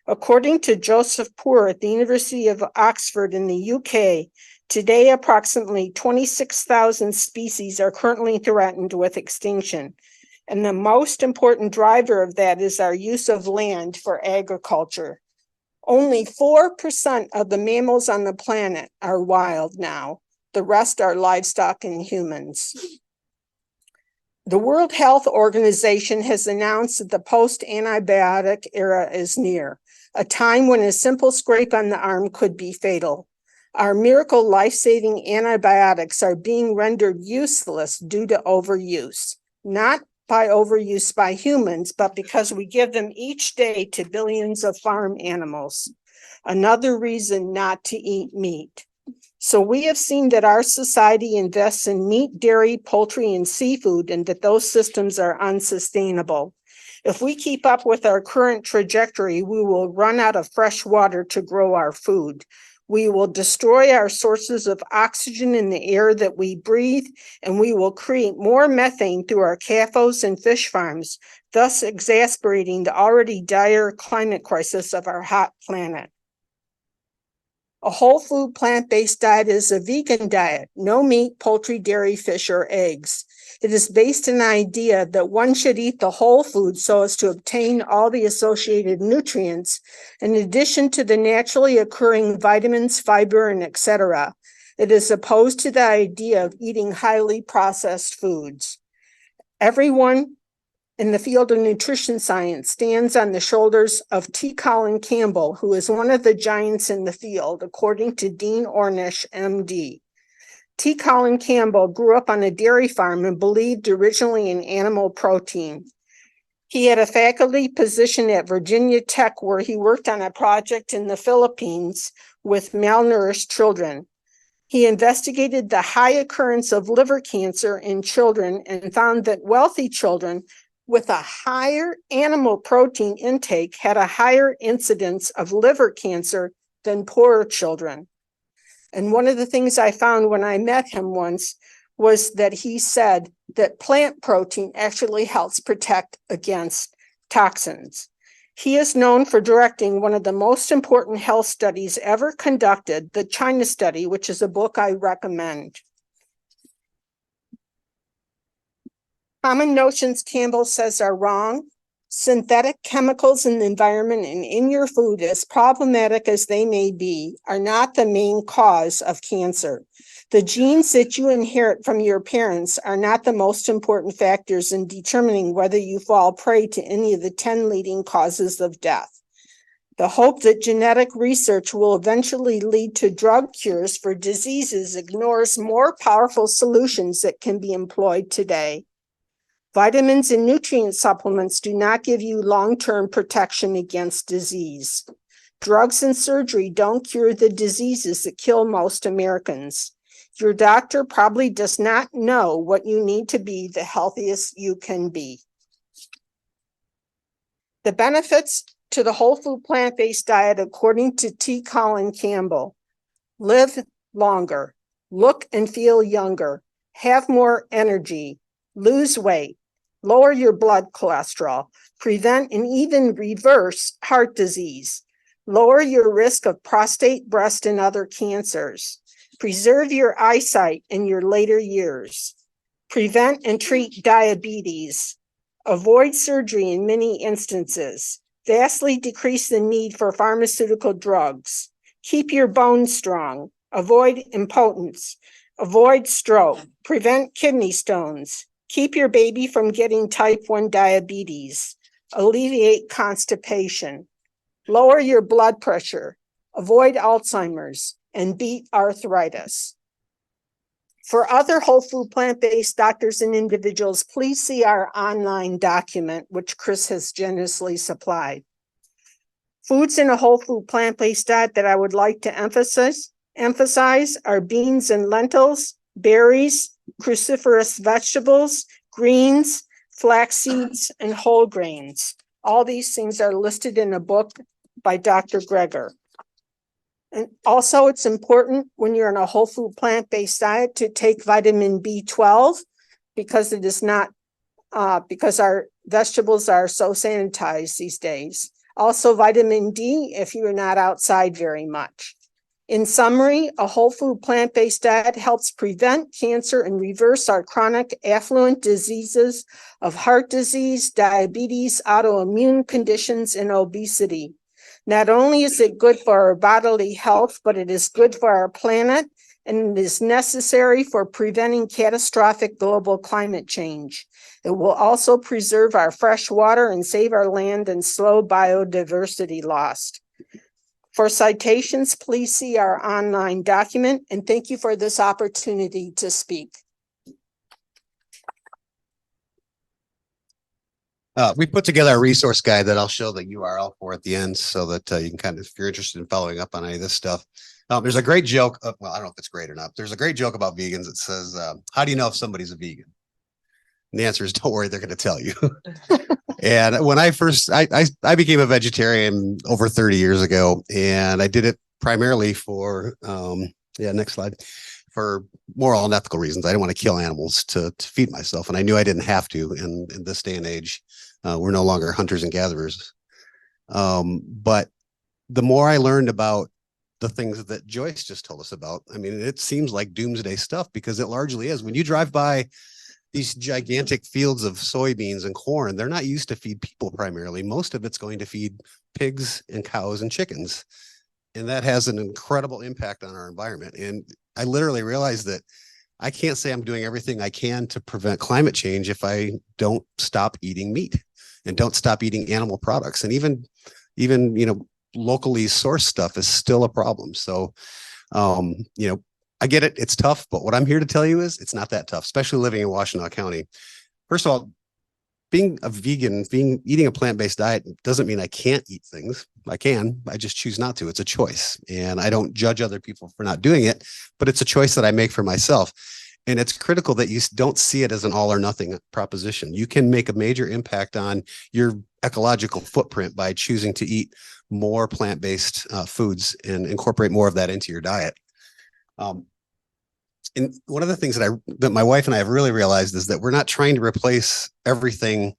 According to Joseph Poor at the University of Oxford in the UK, today, approximately 26,000 species are currently threatened with extinction. And the most important driver of that is our use of land for agriculture. Only 4% of the mammals on the planet are wild now. The rest are livestock and humans. The World Health Organization has announced that the post-antibiotic era is near, a time when a simple scrape on the arm could be fatal. Our miracle life-saving antibiotics are being rendered useless due to overuse, not by overuse by humans, but because we give them each day to billions of farm animals. Another reason not to eat meat. So we have seen that our society invests in meat, dairy, poultry, and seafood, and that those systems are unsustainable. If we keep up with our current trajectory, we will run out of fresh water to grow our food. We will destroy our sources of oxygen in the air that we breathe, and we will create more methane through our CAFOs and fish farms, thus exacerbating the already dire climate crisis of our hot planet. A whole food plant-based diet is a vegan diet, no meat, poultry, dairy, fish, or eggs. It is based on the idea that one should eat the whole food so as to obtain all the associated nutrients, in addition to the naturally occurring vitamins, fiber, and etc. It is opposed to the idea of eating highly processed foods. Everyone in the field of nutrition science stands on the shoulders of T. Colin Campbell, who is one of the giants in the field, according to Dean Ornish, MD. T. Colin Campbell grew up on a dairy farm and believed originally in animal protein. He had a faculty position at Virginia Tech where he worked on a project in the Philippines with malnourished children. He investigated the high occurrence of liver cancer in children and found that wealthy children with a higher animal protein intake had a higher incidence of liver cancer than poorer children. And one of the things I found when I met him once was that he said that plant protein actually helps protect against toxins. He is known for directing one of the most important health studies ever conducted, the China Study, which is a book I recommend. Common notions Campbell says are wrong. Synthetic chemicals in the environment and in your food, as problematic as they may be, are not the main cause of cancer. The genes that you inherit from your parents are not the most important factors in determining whether you fall prey to any of the 10 leading causes of death. The hope that genetic research will eventually lead to drug cures for diseases ignores more powerful solutions that can be employed today. Vitamins and nutrient supplements do not give you long-term protection against disease. Drugs and surgery don't cure the diseases that kill most Americans. Your doctor probably does not know what you need to be the healthiest you can be. The benefits to the whole food plant-based diet, according to T. Colin Campbell: live longer, look and feel younger, have more energy, lose weight, lower your blood cholesterol, prevent and even reverse heart disease, lower your risk of prostate, breast, and other cancers, preserve your eyesight in your later years, prevent and treat diabetes, avoid surgery in many instances, vastly decrease the need for pharmaceutical drugs, keep your bones strong, avoid impotence, avoid stroke, prevent kidney stones, keep your baby from getting type 1 diabetes, alleviate constipation, lower your blood pressure, avoid Alzheimer's, and beat arthritis. For other whole food plant-based doctors and individuals, please see our online document, which Chris has generously supplied. Foods in a whole food plant-based diet that I would like to emphasize are beans and lentils, berries, cruciferous vegetables, greens, flax seeds, and whole grains. All these things are listed in a book by Dr. Greger. And also, it's important when you're on a whole food plant-based diet to take vitamin B12 because it is not, because our vegetables are so sanitized these days. Also, vitamin D if you are not outside very much. In summary, a whole food plant-based diet helps prevent cancer and reverse our chronic affluent diseases of heart disease, diabetes, autoimmune conditions, and obesity. Not only is it good for our bodily health, but it is good for our planet, and it is necessary for preventing catastrophic global climate change. It will also preserve our fresh water and save our land and slow biodiversity loss. For citations, please see our online document, and thank you for this opportunity to speak. We put together a resource guide that I'll show the URL for at the end so that you can kind of, if you're interested in following up on any of this stuff. There's a great joke. Well, I don't know if it's great or not. There's a great joke about vegans that says, how do you know if somebody's a vegan? And the answer is, don't worry, they're going to tell you. And when I first, I became a vegetarian over 30 years ago, and I did it primarily for, next slide, for moral and ethical reasons. I didn't want to kill animals to feed myself. And I knew I didn't have to in this day and age. We're no longer hunters and gatherers. But the more I learned about the things that Joyce just told us about, I mean, it seems like doomsday stuff because it largely is. When you drive by these gigantic fields of soybeans and corn, they're not used to feed people primarily. Most of it's going to feed pigs and cows and chickens. And that has an incredible impact on our environment. And I literally realized that I can't say I'm doing everything I can to prevent climate change if I don't stop eating meat and don't stop eating animal products. And even, locally sourced stuff is still a problem. So, I get it. It's tough, but what I'm here to tell you is it's not that tough, especially living in Washtenaw County. First of all, being a vegan, eating a plant-based diet doesn't mean I can't eat things. I can, I just choose not to. It's a choice. And I don't judge other people for not doing it, but it's a choice that I make for myself. And it's critical that you don't see it as an all or nothing proposition. You can make a major impact on your ecological footprint by choosing to eat more plant-based foods and incorporate more of that into your diet. And one of the things that my wife and I have really realized is that we're not trying to replace everything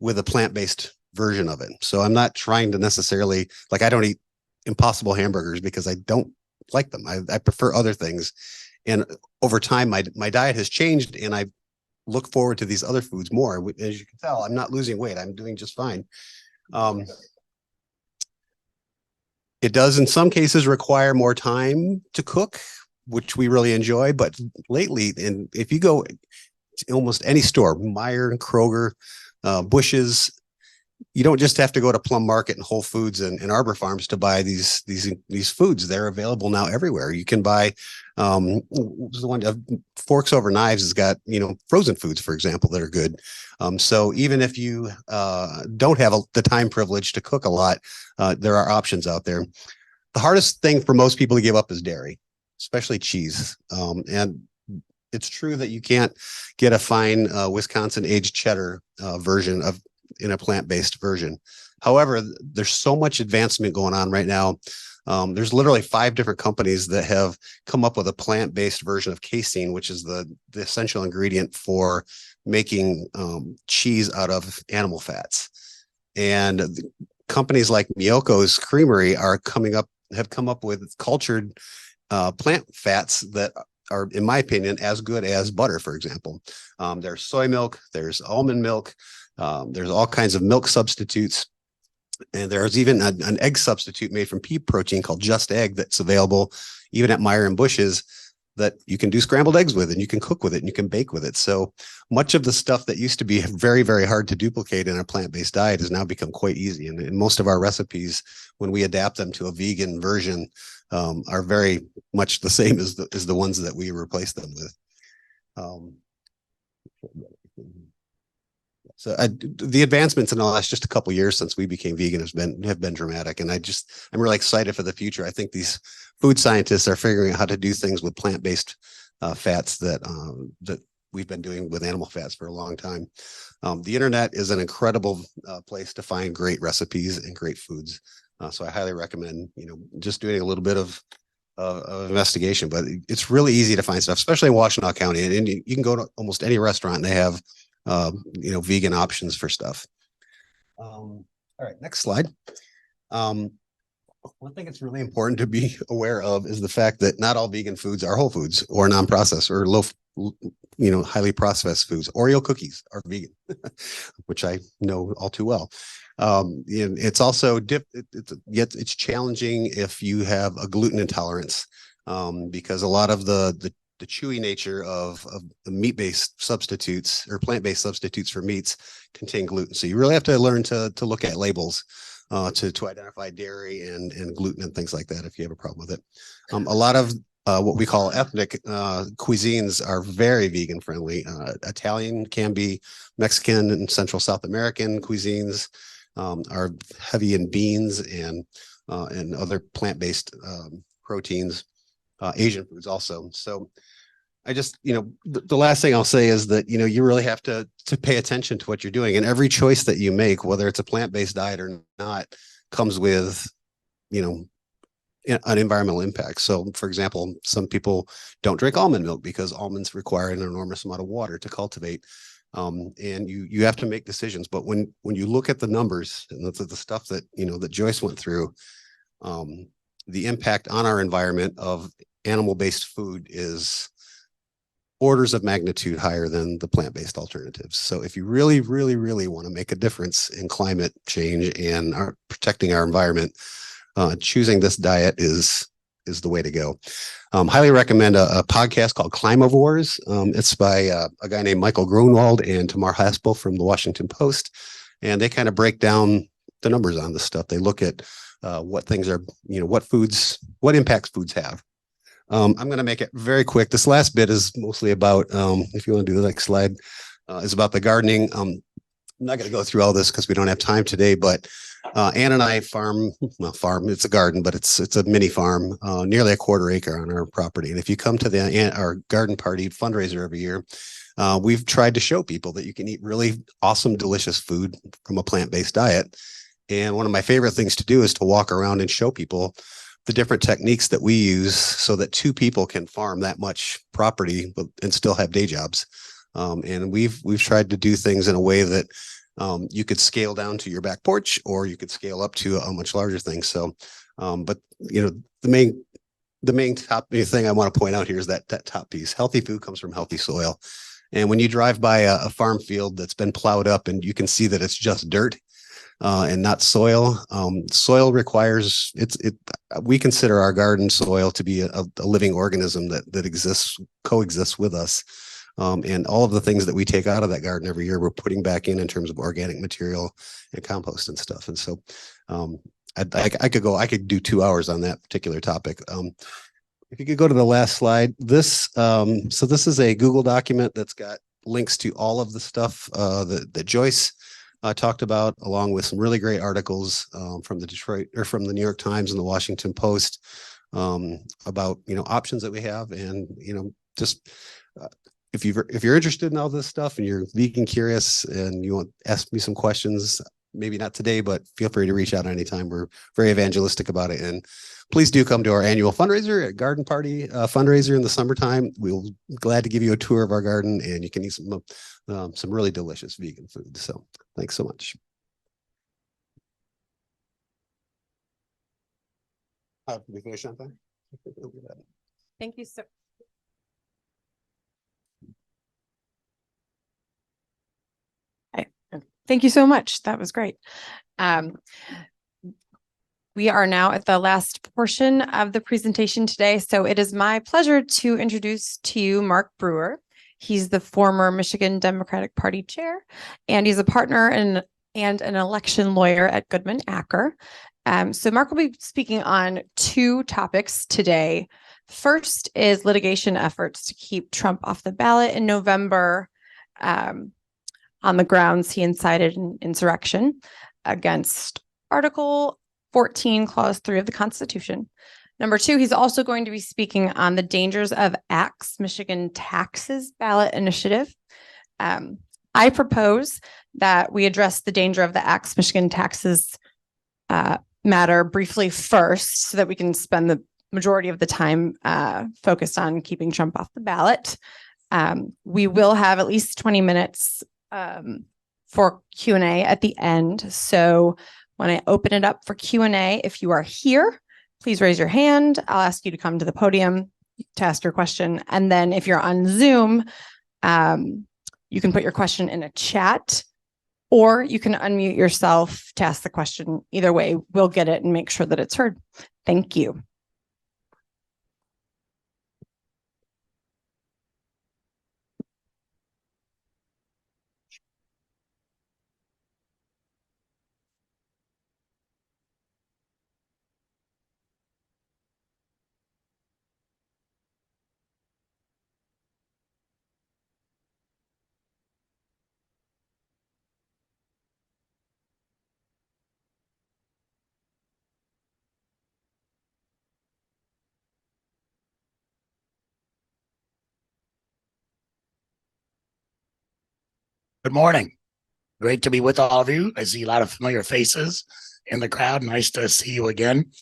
with a plant-based version of it. So I'm not trying to necessarily, like, I don't eat Impossible hamburgers because I don't like them. I prefer other things. And over time, my diet has changed, and I look forward to these other foods more. As you can tell, I'm not losing weight. I'm doing just fine. It does in some cases require more time to cook, which we really enjoy. But lately, and if you go to almost any store, Meijer, Kroger, Bush's, you don't just have to go to Plum Market and Whole Foods and Arbor Farms to buy these foods. They're available now everywhere. You can buy what was the one Forks Over Knives has got, frozen foods, for example, that are good. So even if you don't have the time privilege to cook a lot, there are options out there. The hardest thing for most people to give up is dairy, especially cheese. And it's true that you can't get a fine Wisconsin aged cheddar version in a plant-based version. However, there's so much advancement going on right now. There's literally 5 different companies that have come up with a plant-based version of casein, which is the essential ingredient for making cheese out of animal fats. And companies like Miyoko's Creamery have come up with cultured plant fats that are, in my opinion, as good as butter, for example. There's soy milk, there's almond milk, there's all kinds of milk substitutes. And there's even an egg substitute made from pea protein called Just Egg that's available even at Meijer and Bush's that you can do scrambled eggs with, and you can cook with it, and you can bake with it. So much of the stuff that used to be very, very hard to duplicate in a plant-based diet has now become quite easy. And most of our recipes, when we adapt them to a vegan version, are very much the same as the ones that we replace them with. So the advancements in the last just a couple of years since we became vegan have been dramatic, and I'm really excited for the future. I think these food scientists are figuring out how to do things with plant-based fats that we've been doing with animal fats for a long time. The internet is an incredible place to find great recipes and great foods. So I highly recommend just doing a little bit of investigation. But it's really easy to find stuff, especially in Washtenaw County, and you can go to almost any restaurant and they have vegan options for stuff. All right, next slide. One thing that's really important to be aware of is the fact that not all vegan foods are whole foods or non-processed or highly processed foods. Oreo cookies are vegan, which I know all too well. It's also it's challenging if you have a gluten intolerance, because a lot of the chewy nature of the meat-based substitutes or plant-based substitutes for meats contain gluten. So you really have to learn to look at labels to identify dairy and gluten and things like that if you have a problem with it. A lot of what we call ethnic cuisines are very vegan friendly. Italian can be, Mexican and Central South American cuisines are heavy in beans and other plant-based proteins. Asian foods also. So I just, the last thing I'll say is that, you really have to pay attention to what you're doing, and every choice that you make, whether it's a plant-based diet or not, comes with, an environmental impact. So for example, some people don't drink almond milk because almonds require an enormous amount of water to cultivate. And you have to make decisions. But when you look at the numbers and the stuff that, that Joyce went through, the impact on our environment of animal-based food is orders of magnitude higher than the plant-based alternatives. So if you really, really, really want to make a difference in climate change and protecting our environment, choosing this diet is the way to go. Highly recommend a podcast called Climavores. It's by a guy named Michael Grunwald and Tamar Haspel from the Washington Post. And they kind of break down the numbers on this stuff. They look at what things are, what impacts foods have. I'm going to make it very quick. This last bit is mostly about, if you want to do the next slide, is about the gardening. I'm not going to go through all this because we don't have time today, but Ann and I farm, it's a garden, but it's a mini farm, nearly a 1/4 acre on our property. And if you come to our garden party fundraiser every year, we've tried to show people that you can eat really awesome, delicious food from a plant-based diet. And one of my favorite things to do is to walk around and show people the different techniques that we use so that 2 people can farm that much property and still have day jobs. And we've tried to do things in a way that you could scale down to your back porch, or you could scale up to a much larger thing. So, but the main top thing I want to point out here is that top piece. Healthy food comes from healthy soil. And when you drive by a farm field that's been plowed up and you can see that it's just dirt and not soil, soil requires we consider our garden soil to be a living organism that coexists with us. And all of the things that we take out of that garden every year, we're putting back in terms of organic material and compost and stuff. And so I could do 2 hours on that particular topic. If you could go to the last slide, so this is a Google document that's got links to all of the stuff that Joyce talked about, along with some really great articles from the New York Times and the Washington Post about options that we have, and just if you're interested in all this stuff and you're vegan curious and you want to ask me some questions, maybe not today, but feel free to reach out anytime. We're very evangelistic about it. And please do come to our annual fundraiser at Garden Party fundraiser in the summertime. We'll be glad to give you a tour of our garden, and you can eat some really delicious vegan food. So thanks so much. Did we finish on time? Thank you so. Thank you so much. That was great. We are now at the last portion of the presentation today. So it is my pleasure to introduce to you Mark Brewer. He's the former Michigan Democratic Party chair, and he's a partner and an election lawyer at Goodman Acker. So Mark will be speaking on 2 topics today. First is litigation efforts to keep Trump off the ballot in November, on the grounds he incited an insurrection against Article 14, Clause 3 of the Constitution. Number 2, he's also going to be speaking on the dangers of Axe Michigan Taxes ballot initiative. I propose that we address the danger of the Axe Michigan Taxes matter briefly first, so that we can spend the majority of the time focused on keeping Trump off the ballot. We will have at least 20 minutes for Q&A at the end. So when I open it up for Q&A, if you are here, please raise your hand. I'll ask you to come to the podium to ask your question. And then if you're on Zoom, you can put your question in a chat, or you can unmute yourself to ask the question. Either way, we'll get it and make sure that it's heard. Thank you. Good morning. Great to be with all of you. I see a lot of familiar faces in the crowd. Nice to see you again.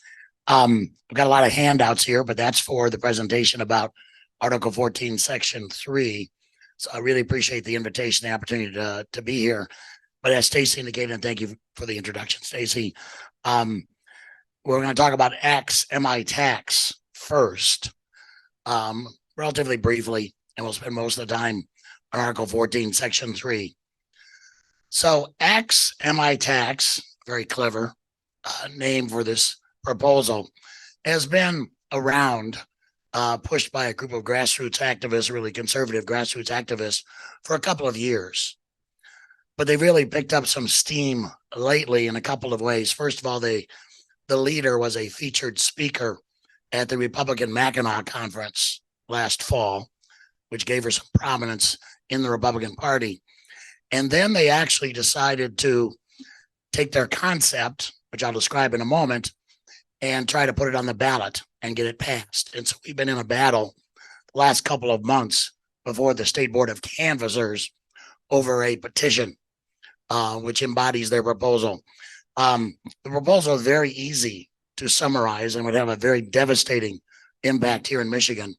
We've got a lot of handouts here, but that's for the presentation about Article 14, Section 3. So I really appreciate the invitation, the opportunity to be here. But as Stacy indicated, and thank you for the introduction, Stacy, we're going to talk about Axe MI tax first, relatively briefly, and we'll spend most of the time on Article 14, Section 3. So Axe MI tax, very clever name for this proposal, has been around, pushed by a group of grassroots activists, really conservative grassroots activists, for a couple of years. But they really picked up some steam lately in a couple of ways. First of all, the leader was a featured speaker at the Republican Mackinac Conference last fall, which gave her some prominence in the Republican Party. And then they actually decided to take their concept, which I'll describe in a moment, and try to put it on the ballot and get it passed. And so we've been in a battle the last couple of months before the State Board of Canvassers over a petition which embodies their proposal. The proposal is very easy to summarize and would have a very devastating impact here in Michigan.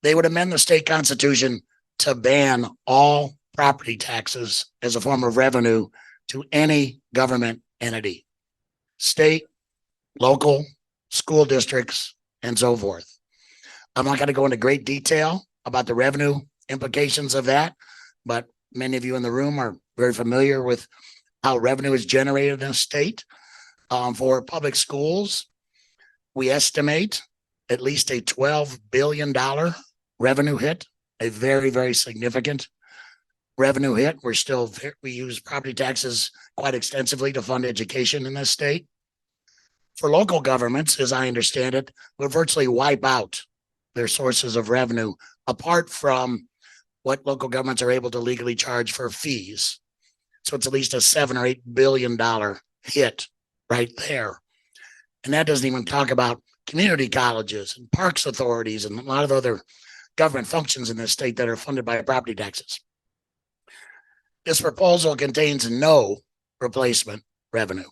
They would amend the state constitution to ban all property taxes as a form of revenue to any government entity, state, local, school districts, and so forth. I'm not going to go into great detail about the revenue implications of that, but many of you in the room are very familiar with how revenue is generated in a state. For public schools, we estimate at least a $12 billion revenue hit, a very, very significant revenue hit. We use property taxes quite extensively to fund education in this state. For local governments, as I understand it, we'll virtually wipe out their sources of revenue apart from what local governments are able to legally charge for fees. So it's at least a $7 or $8 billion hit right there. And that doesn't even talk about community colleges and parks authorities and a lot of other government functions in this state that are funded by property taxes. This proposal contains no replacement revenue.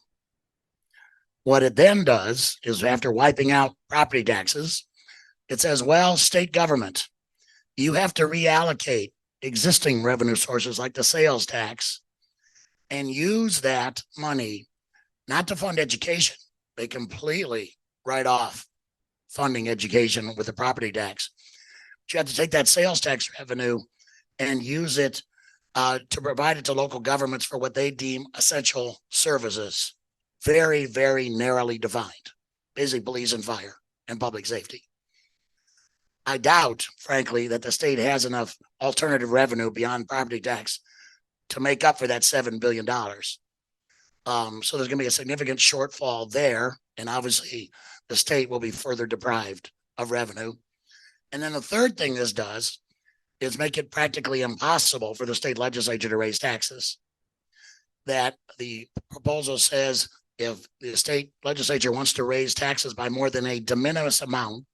What it then does is, after wiping out property taxes, it says, well, state government, you have to reallocate existing revenue sources like the sales tax and use that money not to fund education. They completely write off funding education with the property tax. But you have to take that sales tax revenue and use it to provide it to local governments for what they deem essential services. Very, very narrowly defined, basically police and fire and public safety. I doubt, frankly, that the state has enough alternative revenue beyond property tax to make up for that $7 billion. So there's going to be a significant shortfall there. And obviously, the state will be further deprived of revenue. And then the third thing this does is make it practically impossible for the state legislature to raise taxes. That the proposal says if the state legislature wants to raise taxes by more than a de minimis amount,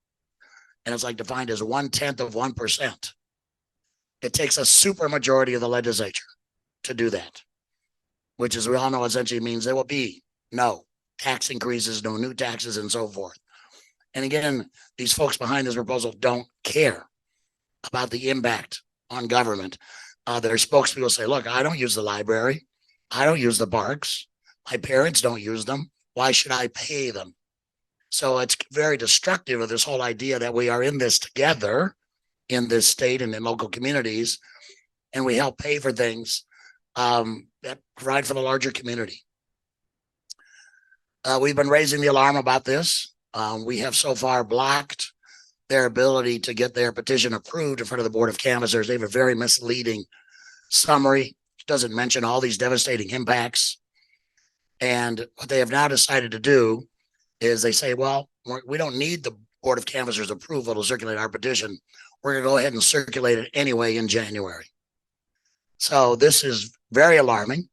and it's like defined as 0.1%, it takes a supermajority of the legislature to do that, which, as we all know, essentially means there will be no tax increases, no new taxes, and so forth. And again, these folks behind this proposal don't care about the impact on government. Their spokespeople say, look, I don't use the library. I don't use the parks. My parents don't use them. Why should I pay them? So it's very destructive of this whole idea that we are in this together in this state and in local communities, and we help pay for things that provide for the larger community. We've been raising the alarm about this. We have so far blocked their ability to get their petition approved in front of the Board of Canvassers. They have a very misleading summary. It doesn't mention all these devastating impacts. And what they have now decided to do is they say, well, we don't need the Board of Canvassers approval to circulate our petition. We're going to go ahead and circulate it anyway in January. So this is very alarming.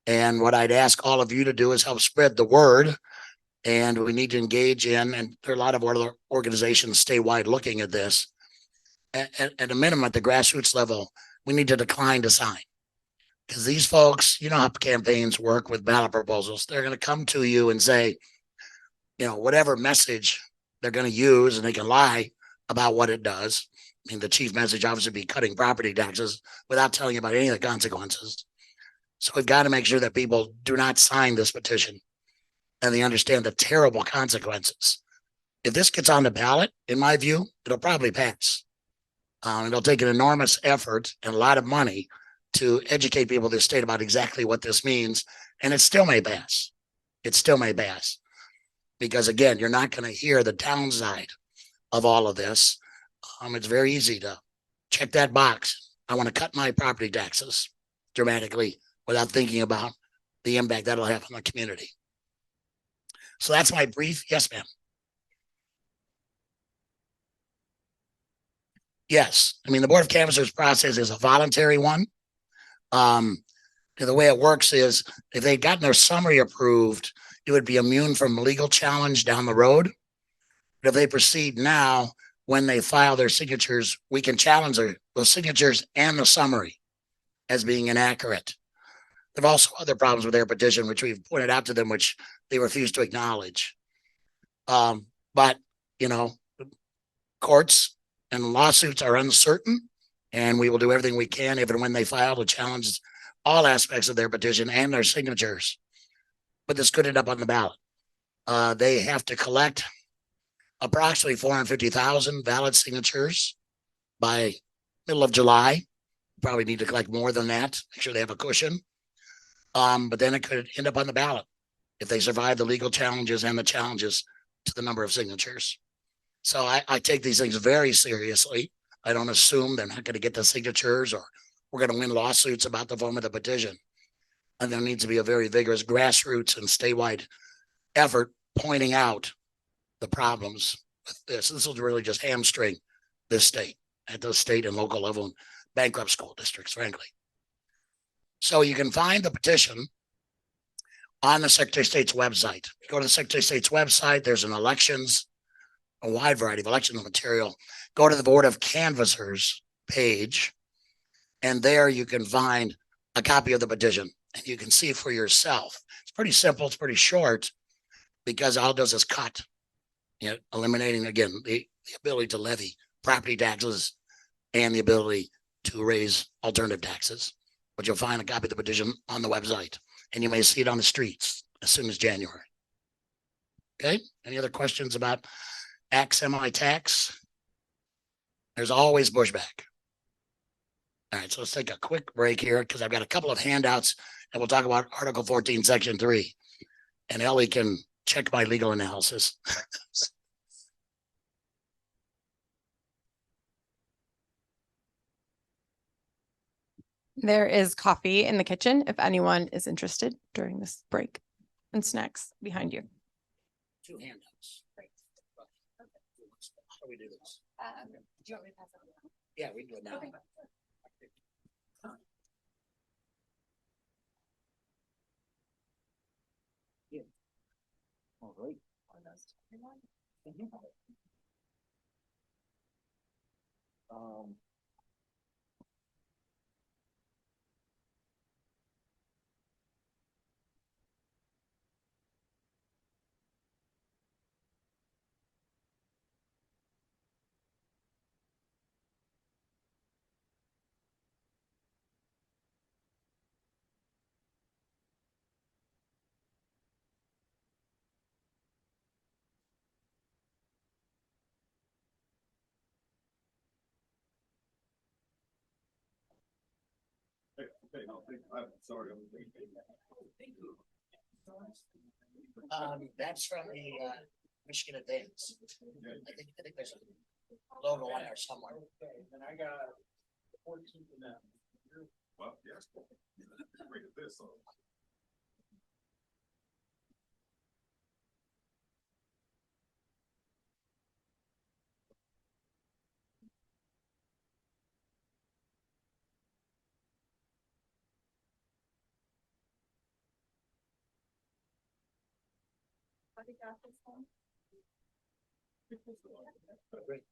And what I'd ask all of you to do is help spread the word. And we need to engage in, and there are a lot of other organizations statewide looking at this. At a minimum, at the grassroots level, we need to decline to sign. Because these folks, you know how campaigns work with ballot proposals. They're going to come to you and say, you know, whatever message they're going to use, and they can lie about what it does. I mean, the chief message obviously be cutting property taxes without telling you about any of the consequences. So we've got to make sure that people do not sign this petition and they understand the terrible consequences. If this gets on the ballot, in my view, it'll probably pass. It'll take an enormous effort and a lot of money to educate people in the state about exactly what this means. And it still may pass. It still may pass. Because again, you're not going to hear the downside of all of this. It's very easy to check that box. I want to cut my property taxes dramatically without thinking about the impact that'll have on the community. So that's my brief. Yes, ma'am. Yes. I mean, the Board of Canvassers process is a voluntary one. The way it works is if they'd gotten their summary approved, it would be immune from legal challenge down the road. But if they proceed now, when they file their signatures, we can challenge those signatures and the summary as being inaccurate. There are also other problems with their petition, which we've pointed out to them, which they refuse to acknowledge. But, you know, courts and lawsuits are uncertain, and we will do everything we can, even when they file, to challenge all aspects of their petition and their signatures. But this could end up on the ballot. They have to collect approximately 450,000 valid signatures by middle of July. Probably need to collect more than that, make sure they have a cushion. But then it could end up on the ballot if they survive the legal challenges and the challenges to the number of signatures. So I take these things very seriously. I don't assume they're not going to get the signatures or we're going to win lawsuits about the form of the petition. And there needs to be a very vigorous grassroots and statewide effort pointing out the problems with this. This will really just hamstring this state at the state and local level and bankrupt school districts, frankly. So you can find the petition on the Secretary of State's website. You go to the Secretary of State's website, there's an elections, a wide variety of elections material. Go to the Board of Canvassers page, and there you can find a copy of the petition, and you can see for yourself. It's pretty simple, it's pretty short, because all it does is cut, eliminating, again, the ability to levy property taxes and the ability to raise alternative taxes. But you'll find a copy of the petition on the website, and you may see it on the streets as soon as January. Okay, any other questions about semi-tax? There's always pushback. All right, so let's take a quick break here because I've got a couple of handouts and we'll talk about Article 14, Section 3. And Ellie can check my legal analysis. There is coffee in the kitchen if anyone is interested during this break, and snacks behind you. 2 handouts. How do we do this? Do you want me to pass it on? Yeah, we can do it now. Okay. All right. I'm sorry. That's from the Michigan Advance. I think there's a logo on there somewhere. And I got 14 in that. Well, yes. Look at this. Great.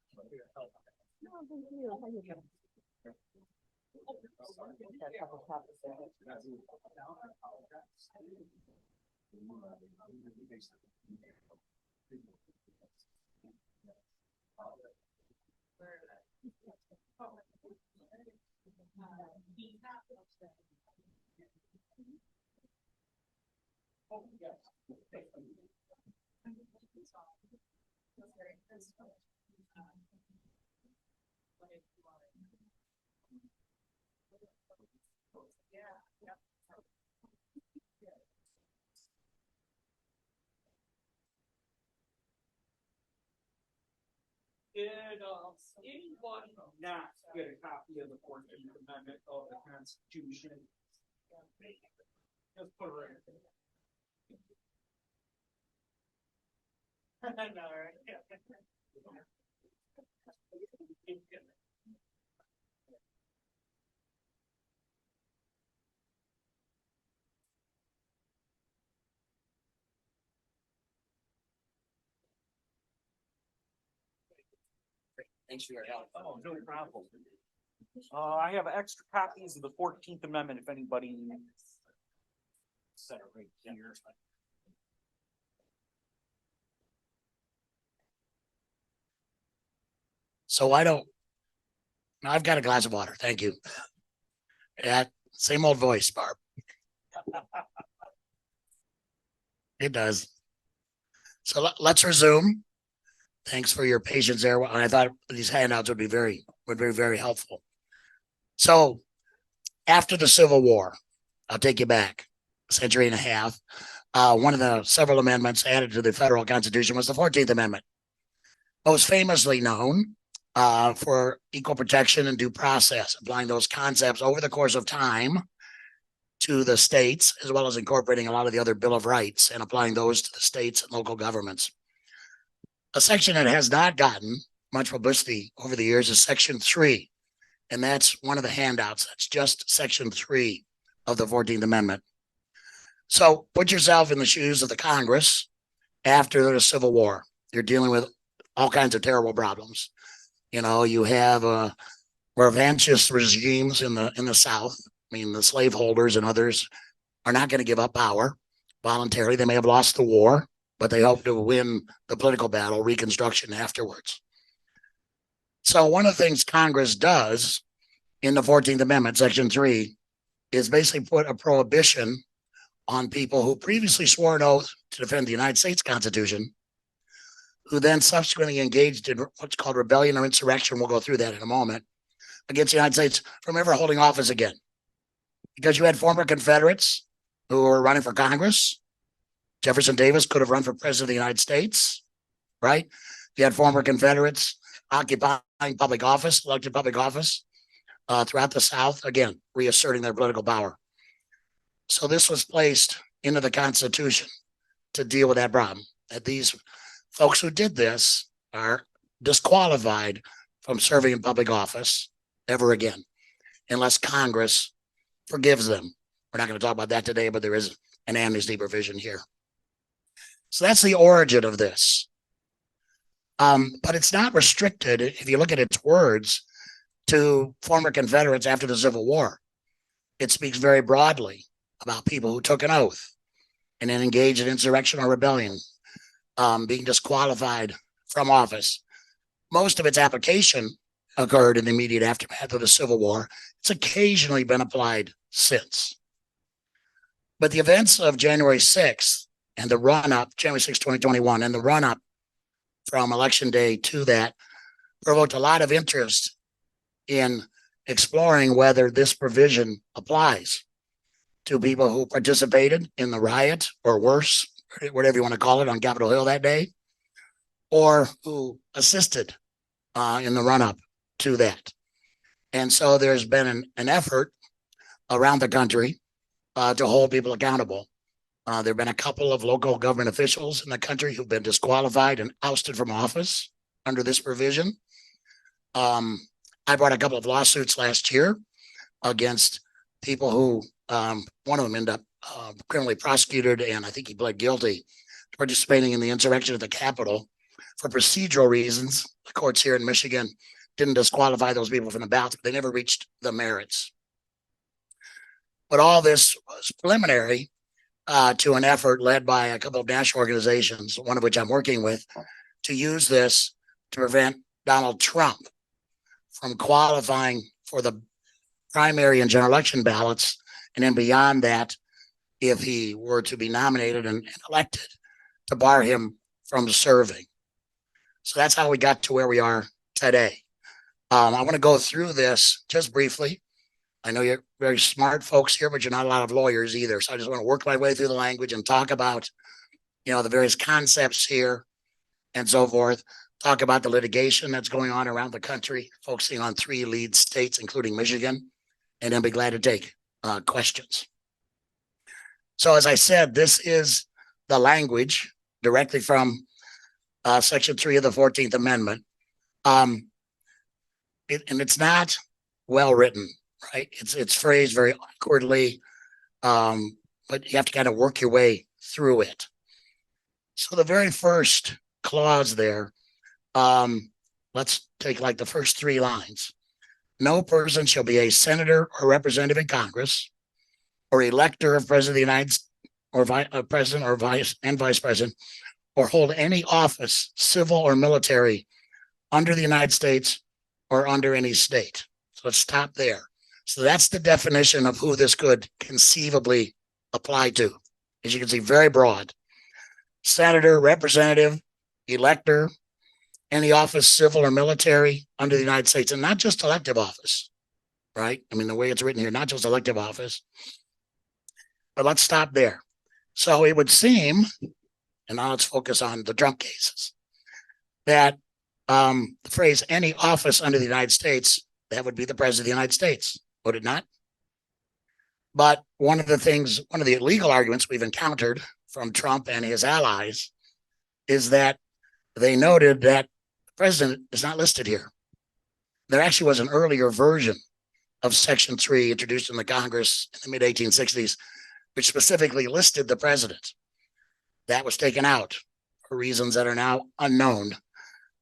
Did anyone not get a copy of the 14th Amendment of the Constitution? Just put it right there. I know, right? Yeah. Thanks for your help. Oh, no problem. I have extra copies of the 14th Amendment if anybody. Set it right here. So I've got a glass of water. Thank you. Yeah, same old voice, Barb. It does. So let's resume. Thanks for your patience there. I thought these handouts would be very helpful. So after the Civil War, I'll take you back a century and a half. One of the several amendments added to the federal constitution was the 14th Amendment, most famously known for equal protection and due process, applying those concepts over the course of time to the states, as well as incorporating a lot of the other Bill of Rights and applying those to the states and local governments. A section that has not gotten much publicity over the years is Section 3, and that's one of the handouts. That's just Section 3 of the 14th Amendment. So put yourself in the shoes of the Congress after the Civil War. You're dealing with all kinds of terrible problems. You know, you have revanchist regimes in the South. I mean, the slaveholders and others are not going to give up power voluntarily. They may have lost the war, but they hope to win the political battle, Reconstruction afterwards. So one of the things Congress does in the 14th Amendment, Section 3, is basically put a prohibition on people who previously swore an oath to defend the United States Constitution, who then subsequently engaged in what's called rebellion or insurrection. We'll go through that in a moment, against the United States, from ever holding office again. Because you had former Confederates who were running for Congress. Jefferson Davis could have run for president of the United States, right? You had former Confederates occupying public office, elected public office throughout the South, again, reasserting their political power. So this was placed into the Constitution to deal with that problem, that these folks who did this are disqualified from serving in public office ever again, unless Congress forgives them. We're not going to talk about that today, but there is an amnesty provision here. So that's the origin of this. But it's not restricted, if you look at its words, to former Confederates after the Civil War. It speaks very broadly about people who took an oath and then engaged in insurrection or rebellion, being disqualified from office. Most of its application occurred in the immediate aftermath of the Civil War. It's occasionally been applied since. But the events of January 6th and the run-up, January 6, 2021, and the run-up from Election Day to that provoked a lot of interest in exploring whether this provision applies to people who participated in the riot, or worse, whatever you want to call it, on Capitol Hill that day, or who assisted in the run-up to that. And so there's been an effort around the country to hold people accountable. There have been a couple of local government officials in the country who've been disqualified and ousted from office under this provision. I brought a couple of lawsuits last year against people who, one of them ended up criminally prosecuted, and I think he pled guilty to participating in the insurrection at the Capitol for procedural reasons. The courts here in Michigan didn't disqualify those people from the ballot, but they never reached the merits. But all this was preliminary to an effort led by a couple of national organizations, one of which I'm working with, to use this to prevent Donald Trump from qualifying for the primary and general election ballots, and then beyond that, if he were to be nominated and elected, to bar him from serving. So that's how we got to where we are today. I want to go through this just briefly. I know you're very smart folks here, but you're not a lot of lawyers either. So I just want to work my way through the language and talk about, the various concepts here and so forth. Talk about the litigation that's going on around the country, focusing on 3 lead states, including Michigan, and then be glad to take questions. So as I said, this is the language directly from Section 3 of the 14th Amendment. And it's not well written, right? It's phrased very awkwardly, but you have to kind of work your way through it. So the very first clause there, let's take like the first 3 lines. No person shall be a senator or representative in Congress, or elector of president of the United States, or president or vice president, or hold any office, civil or military, under the United States or under any state. So let's stop there. So that's the definition of who this could conceivably apply to. As you can see, very broad. Senator, representative, elector, any office, civil or military, under the United States, and not just elective office, right? I mean, the way it's written here, not just elective office. But let's stop there. So it would seem, and now let's focus on the Trump cases, that the phrase any office under the United States, that would be the president of the United States, would it not? But one of the legal arguments we've encountered from Trump and his allies is that they noted that the president is not listed here. There actually was an earlier version of Section 3 introduced in the Congress in the mid-1860s, which specifically listed the president. That was taken out for reasons that are now unknown.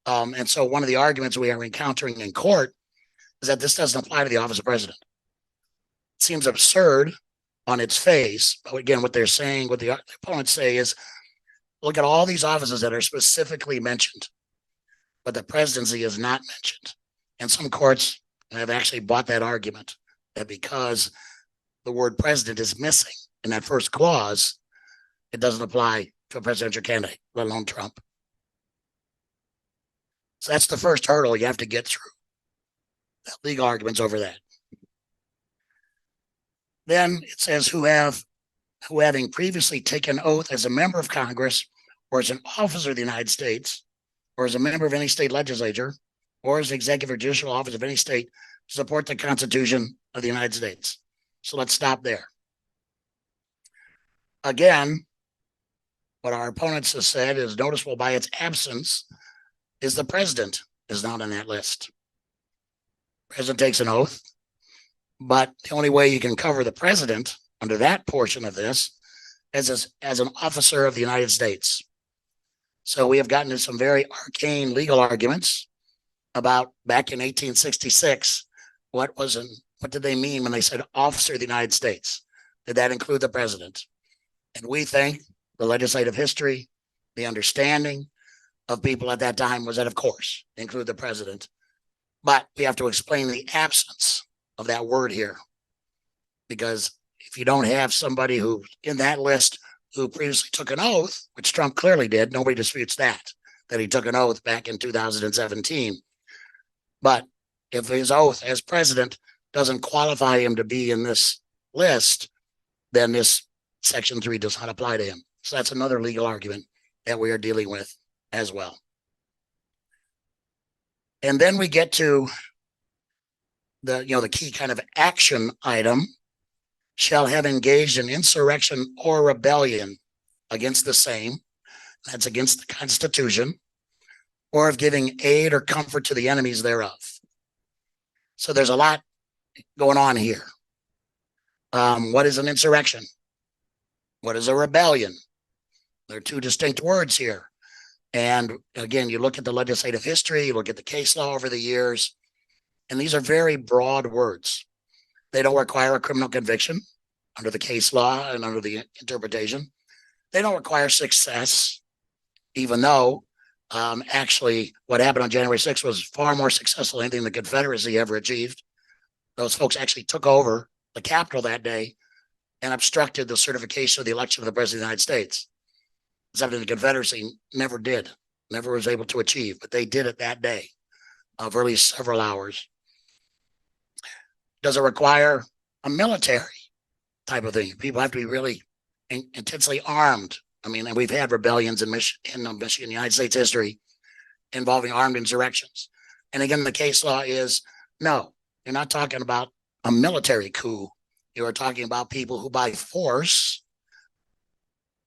And so one of the arguments we are encountering in court is that this doesn't apply to the office of president. It seems absurd on its face, but again, what they're saying, what the opponents say is, look at all these offices that are specifically mentioned, but the presidency is not mentioned. And some courts have actually bought that argument that because the word president is missing in that first clause, it doesn't apply to a presidential candidate, let alone Trump. So that's the first hurdle you have to get through. Legal arguments over that. Then it says who having previously taken oath as a member of Congress or as an officer of the United States or as a member of any state legislature or as the executive or judicial office of any state to support the Constitution of the United States. So let's stop there. Again, what our opponents have said is noticeable by its absence is the president is not on that list. President takes an oath, but the only way you can cover the president under that portion of this is as an officer of the United States. So we have gotten into some very arcane legal arguments about back in 1866, what did they mean when they said officer of the United States? Did that include the president? And we think the legislative history, the understanding of people at that time was that, of course, include the president. But we have to explain the absence of that word here. Because if you don't have somebody who in that list who previously took an oath, which Trump clearly did, nobody disputes that he took an oath back in 2017. But if his oath as president doesn't qualify him to be in this list, then this Section 3 does not apply to him. So that's another legal argument that we are dealing with as well. And then we get to the key kind of action item, shall have engaged in insurrection or rebellion against the same, that's against the Constitution, or of giving aid or comfort to the enemies thereof. So there's a lot going on here. What is an insurrection? What is a rebellion? There are two distinct words here. And again, you look at the legislative history, you look at the case law over the years, and these are very broad words. They don't require a criminal conviction under the case law and under the interpretation. They don't require success, even though actually what happened on January 6th was far more successful than anything the Confederacy ever achieved. Those folks actually took over the Capitol that day and obstructed the certification of the election of the President of the United States. Something the Confederacy never did, never was able to achieve, but they did it that day for at least several hours. Does it require a military type of thing? People have to be really intensely armed. I mean, and we've had rebellions in Michigan, United States history involving armed insurrections. And again, the case law is, no, you're not talking about a military coup. You are talking about people who by force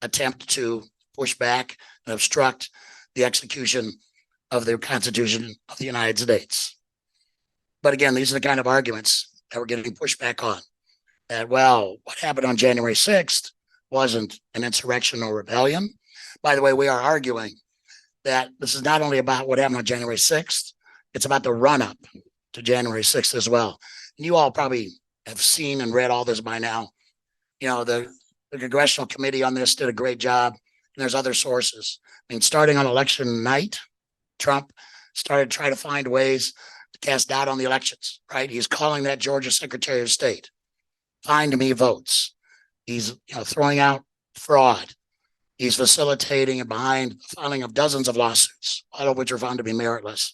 attempt to push back and obstruct the execution of the Constitution of the United States. But again, these are the kind of arguments that we're getting pushed back on. That, well, what happened on January 6th wasn't an insurrection or rebellion. By the way, we are arguing that this is not only about what happened on January 6th, it's about the run-up to January 6th as well. And you all probably have seen and read all this by now. You know, the Congressional Committee on this did a great job, and there's other sources. I mean, starting on election night, Trump started trying to find ways to cast doubt on the elections, right? He's calling that Georgia Secretary of State, find me votes. He's throwing out fraud. He's facilitating and behind the filing of dozens of lawsuits, all of which are found to be meritless.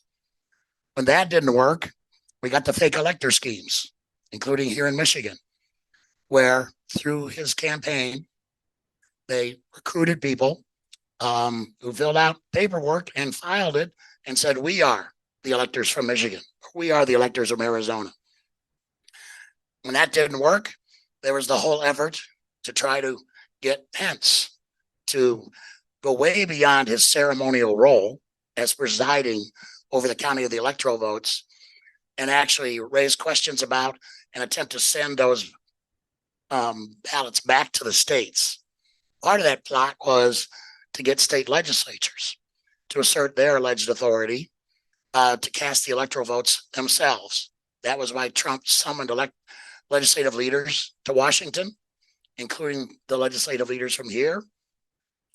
When that didn't work, we got the fake elector schemes. including here in Michigan, where through his campaign, they recruited people who filled out paperwork and filed it and said, we are the electors from Michigan. We are the electors from Arizona. When that didn't work, there was the whole effort to try to get Pence to go way beyond his ceremonial role as presiding over the county of the electoral votes and actually raise questions about and attempt to send those ballots back to the states. Part of that plot was to get state legislatures to assert their alleged authority to cast the electoral votes themselves. That was why Trump summoned legislative leaders to Washington, including the legislative leaders from here.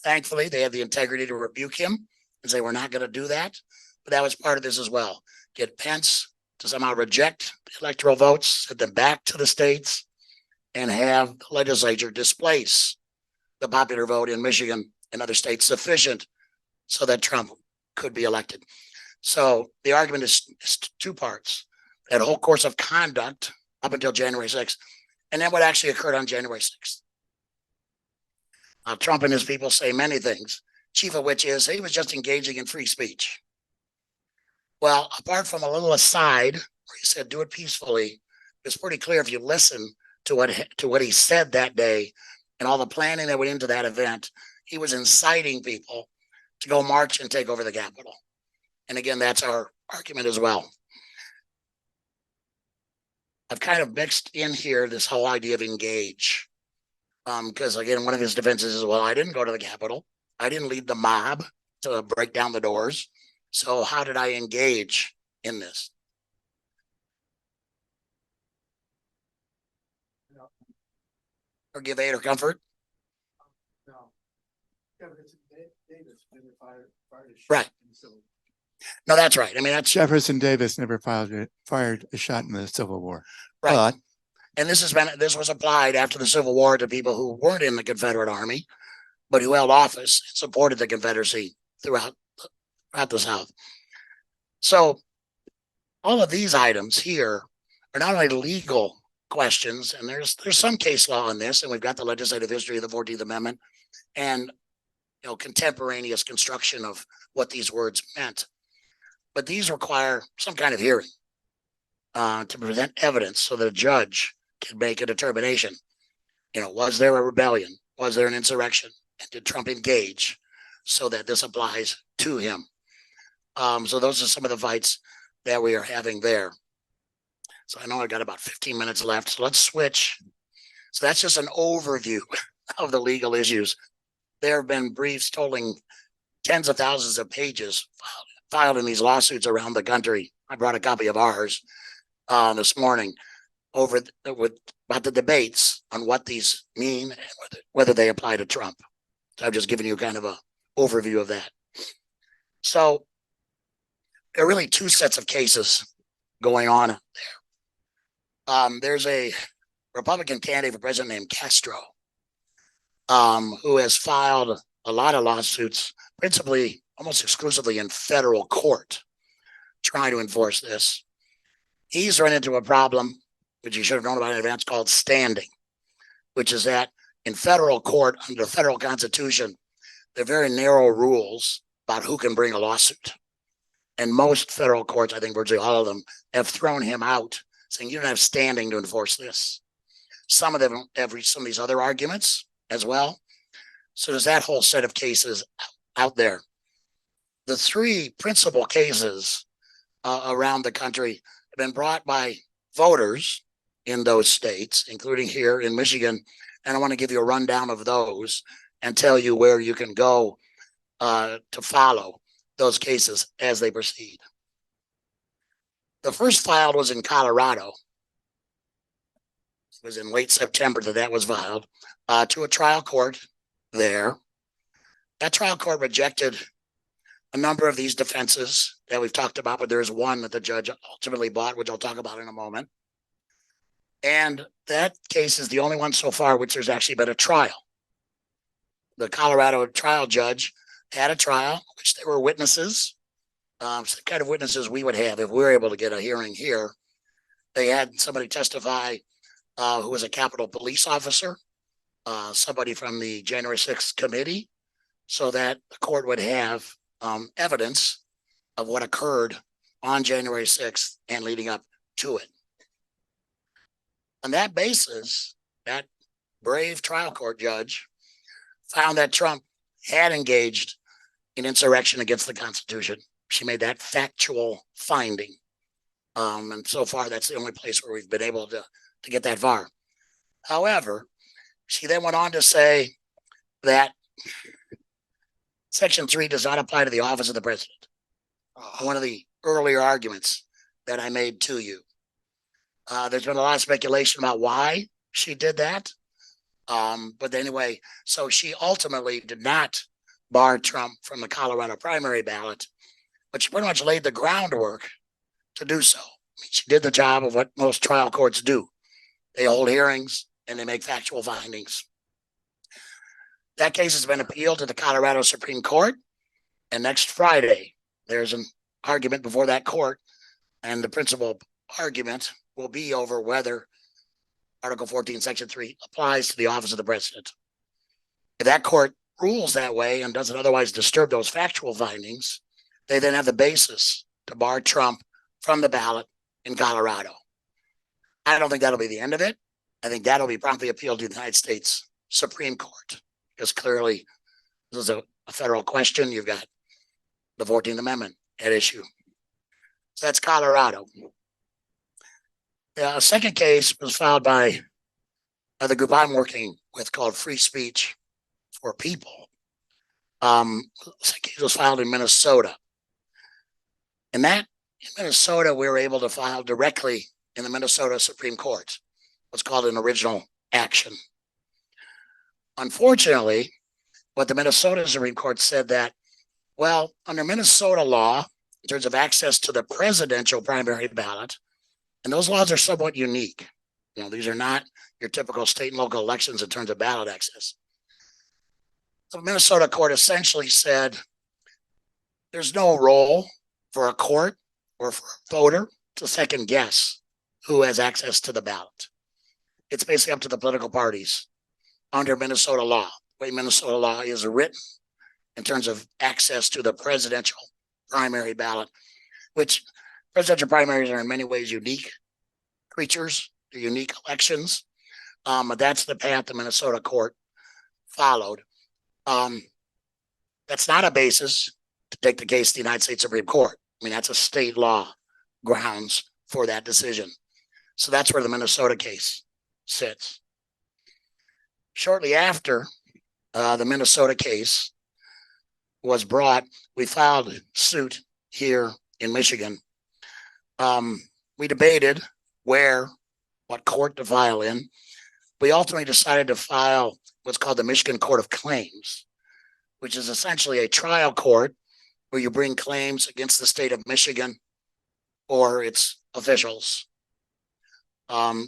Thankfully, they had the integrity to rebuke him and say, we're not going to do that. But that was part of this as well. Get Pence to somehow reject the electoral votes, send them back to the states, and have the legislature displace the popular vote in Michigan and other states sufficient so that Trump could be elected. So the argument is two parts. That whole course of conduct up until January 6th, and then what actually occurred on January 6th. Trump and his people say many things, chief of which is he was just engaging in free speech. Well, apart from a little aside where he said do it peacefully, it's pretty clear if you listen to what he said that day and all the planning that went into that event, he was inciting people to go march and take over the Capitol. And again, that's our argument as well. I've kind of mixed in here this whole idea of engage. Because again, one of his defenses is, well, I didn't go to the Capitol. I didn't lead the mob to break down the doors. So how did I engage in this? Or give aid or comfort? Right. No, that's right. I mean, that's Jefferson Davis never fired a shot in the Civil War. right. But And this was applied after the Civil War to people who weren't in the Confederate Army, but who held office and supported the Confederacy throughout the South. So all of these items here are not only legal questions, and there's some case law on this, and we've got the legislative history of the 14th Amendment and contemporaneous construction of what these words meant. But these require some kind of hearing to present evidence so that a judge can make a determination. Was there a rebellion? Was there an insurrection? And did Trump engage so that this applies to him? So those are some of the fights that we are having there. So I know I got about 15 minutes left. So let's switch. So that's just an overview of the legal issues. There have been briefs totaling tens of thousands of pages filed in these lawsuits around the country. I brought a copy of ours this morning about the debates on what these mean and whether they apply to Trump. So I've just given you kind of an overview of that. So there are really two sets of cases going on there. There's a Republican candidate for president named Castro, who has filed a lot of lawsuits, principally almost exclusively in federal court, trying to enforce this. He's run into a problem, which you should have known about in advance, called standing, which is that in federal court, under the federal constitution, there are very narrow rules about who can bring a lawsuit. And most federal courts, I think virtually all of them, have thrown him out, saying you don't have standing to enforce this. Some of them have reached some of these other arguments as well. So there's that whole set of cases out there. The three principal cases around the country have been brought by voters in those states, including here in Michigan. And I want to give you a rundown of those and tell you where you can go to follow those cases as they proceed. The first filed was in Colorado. It was in late September that was filed to a trial court there. That trial court rejected a number of these defenses that we've talked about, but there's one that the judge ultimately bought, which I'll talk about in a moment. And that case is the only one so far which there's actually been a trial. The Colorado trial judge had a trial, which there were witnesses, the kind of witnesses we would have if we were able to get a hearing here. They had somebody testify who was a Capitol Police officer, somebody from the January 6th committee, so that the court would have evidence of what occurred on January 6th and leading up to it. On that basis, that brave trial court judge found that Trump had engaged in insurrection against the Constitution. She made that factual finding. And so far, that's the only place where we've been able to get that far. However, she then went on to say that Section 3 does not apply to the office of the president. One of the earlier arguments that I made to you. There's been a lot of speculation about why she did that. But anyway, so she ultimately did not bar Trump from the Colorado primary ballot, but she pretty much laid the groundwork to do so. I mean, she did the job of what most trial courts do. They hold hearings and they make factual findings. That case has been appealed to the Colorado Supreme Court. And next Friday, there's an argument before that court. And the principal argument will be over whether Article 14, Section 3 applies to the office of the president. If that court rules that way and doesn't otherwise disturb those factual findings, they then have the basis to bar Trump from the ballot in Colorado. I don't think that'll be the end of it. I think that'll be promptly appealed to the United States Supreme Court, because clearly this is a federal question. You've got the 14th Amendment at issue. So that's Colorado. A second case was filed by the group I'm working with called Free Speech for People. The second case was filed in Minnesota. And that in Minnesota, we were able to file directly in the Minnesota Supreme Court, what's called an original action. Unfortunately, what the Minnesota Supreme Court said that, well, under Minnesota law, in terms of access to the presidential primary ballot, and those laws are somewhat unique. You know, these are not your typical state and local elections in terms of ballot access. The Minnesota court essentially said there's no role for a court or for a voter to second guess who has access to the ballot. It's basically up to the political parties under Minnesota law, the way Minnesota law is written in terms of access to the presidential primary ballot, which presidential primaries are in many ways unique creatures, they're unique elections. But that's the path the Minnesota court followed. That's not a basis to take the case to the United States Supreme Court. I mean, that's a state law grounds for that decision. So that's where the Minnesota case sits. Shortly after the Minnesota case was brought, we filed suit here in Michigan. We debated what court to file in. We ultimately decided to file what's called the Michigan Court of Claims, which is essentially a trial court where you bring claims against the state of Michigan or its officials.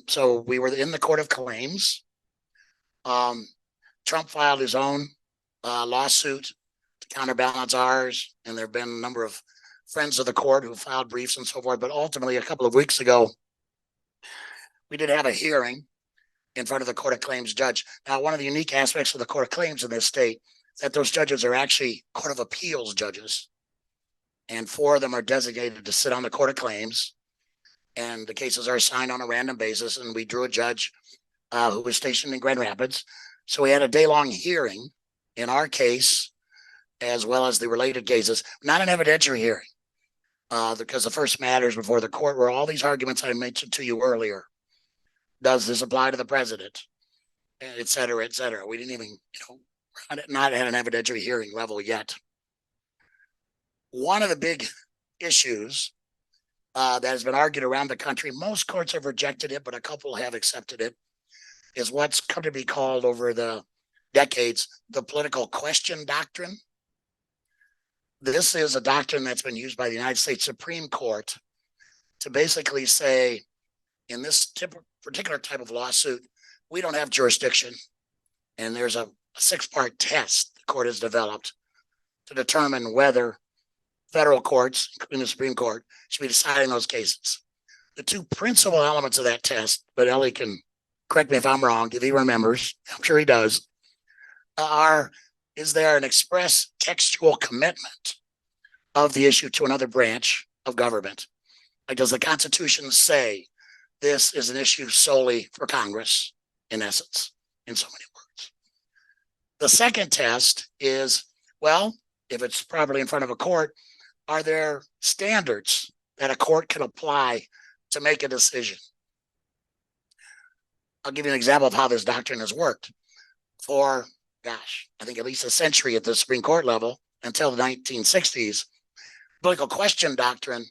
So we were in the Court of Claims. Trump filed his own lawsuit to counterbalance ours, and there have been a number of friends of the court who filed briefs and so forth. But ultimately, a couple of weeks ago, we did have a hearing in front of the Court of Claims judge. Now, one of the unique aspects of the Court of Claims in this state is that those judges are actually Court of Appeals judges, and 4 of them are designated to sit on the Court of Claims, and the cases are assigned on a random basis. And we drew a judge who was stationed in Grand Rapids. So we had a day-long hearing in our case, as well as the related cases, not an evidentiary hearing, because the first matters before the court were all these arguments I mentioned to you earlier. Does this apply to the president? Et cetera, et cetera. We didn't even, not at an evidentiary hearing level yet. One of the big issues that has been argued around the country, most courts have rejected it, but a couple have accepted it, is what's come to be called over the decades the political question doctrine. This is a doctrine that's been used by the United States Supreme Court to basically say, in this particular type of lawsuit, we don't have jurisdiction. And there's a 6-part test the court has developed to determine whether federal courts, including the Supreme Court, should be deciding those cases. the two principal elements of that test, but Ellie can correct me if I'm wrong, if he remembers, I'm sure he does, is there an express textual commitment of the issue to another branch of government? Like, does the Constitution say this is an issue solely for Congress, in essence, in so many words? The second test is, well, if it's properly in front of a court, are there standards that a court can apply to make a decision? I'll give you an example of how this doctrine has worked. For, gosh, I think at least a century at the Supreme Court level, until the 1960s, political question doctrine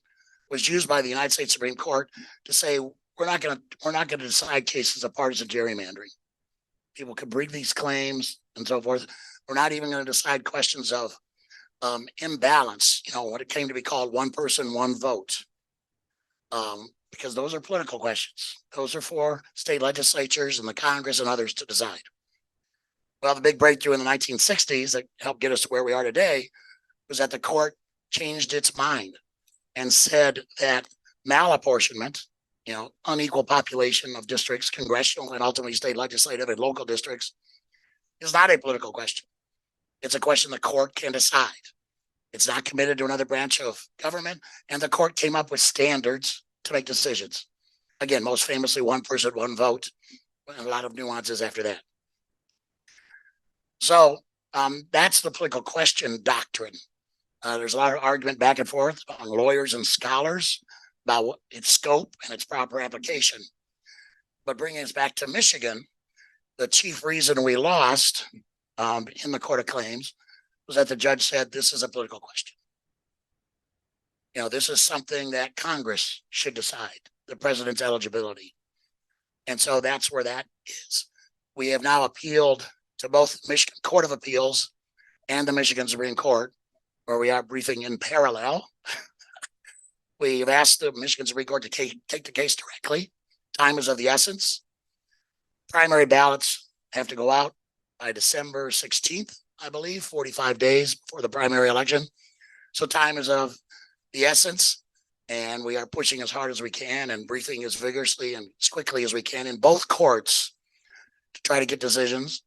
was used by the United States Supreme Court to say, we're not going to decide cases of partisan gerrymandering. People could bring these claims and so forth. We're not even going to decide questions of imbalance, what it came to be called one person, one vote. Because those are political questions. Those are for state legislatures and the Congress and others to decide. Well, the big breakthrough in the 1960s that helped get us to where we are today was that the court changed its mind and said that malapportionment, unequal population of districts, congressional and ultimately state legislative and local districts, is not a political question. It's a question the court can decide. It's not committed to another branch of government, and the court came up with standards to make decisions. Again, most famously, one person, one vote, and a lot of nuances after that. So that's the political question doctrine. There's a lot of argument back and forth among lawyers and scholars about its scope and its proper application. But bringing us back to Michigan, the chief reason we lost in the Court of Claims was that the judge said this is a political question. This is something that Congress should decide, the president's eligibility. And so that's where that is. We have now appealed to both Michigan Court of Appeals and the Michigan Supreme Court, where we are briefing in parallel. We've asked the Michigan Supreme Court to take the case directly. Time is of the essence. Primary ballots have to go out by December 16th, I believe, 45 days before the primary election. So time is of the essence, and we are pushing as hard as we can and briefing as vigorously and as quickly as we can in both courts to try to get decisions.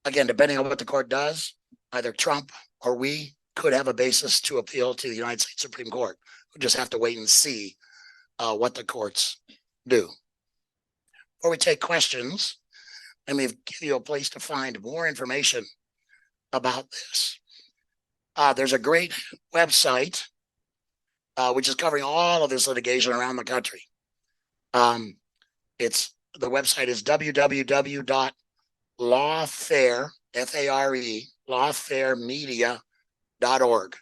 Again, depending on what the court does, either Trump or we could have a basis to appeal to the United States Supreme Court. We just have to wait and see what the courts do. Before we take questions, let me give you a place to find more information about this. There's a great website which is covering all of this litigation around the country. The website is www.lawfare, F-A-R-E, lawfaremedia.org.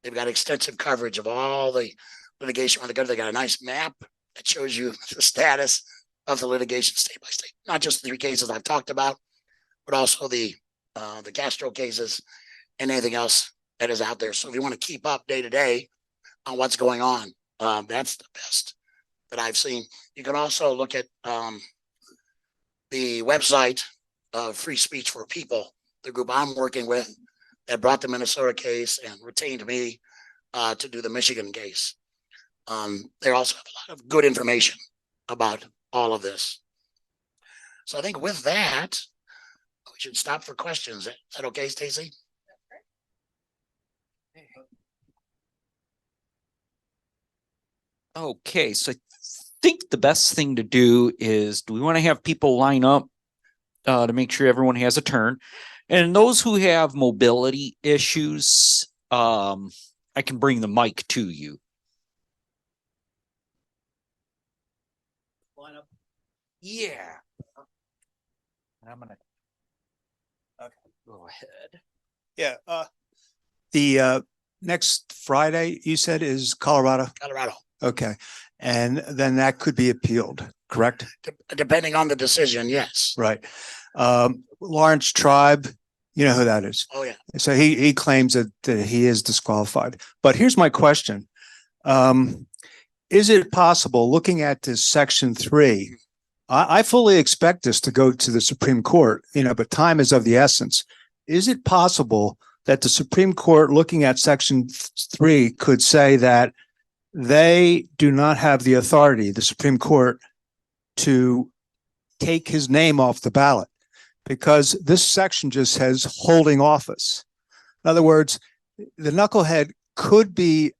They've got extensive coverage of all the litigation around the country. They got a nice map that shows you the status of the litigation state by state, not just the 3 cases I've talked about, but also the Castro cases and anything else that is out there. So if you want to keep up day to day on what's going on, that's the best that I've seen. You can also look at the website of Free Speech for People, the group I'm working with that brought the Minnesota case and retained me to do the Michigan case. They also have a lot of good information about all of this. So I think with that, we should stop for questions. Is that okay, Stacy? Okay, so I think the best thing to do is, do we want to have people line up to make sure everyone has a turn? And those who have mobility issues, I can bring the mic to you. Line up. Yeah. I'm gonna. Okay, go ahead. Yeah. The next Friday, you said, is Colorado? Colorado. Okay. And then that could be appealed, correct? Depending on the decision, yes. Right. Lawrence Tribe, you know who that is. Oh, yeah. So he claims that he is disqualified. But here's my question. Is it possible, looking at this section 3, I fully expect this to go to the Supreme Court, but time is of the essence. Is it possible that the Supreme Court, looking at section 3, could say that they do not have the authority, the Supreme Court, to take his name off the ballot because this section just says holding office. In other words, the knucklehead could be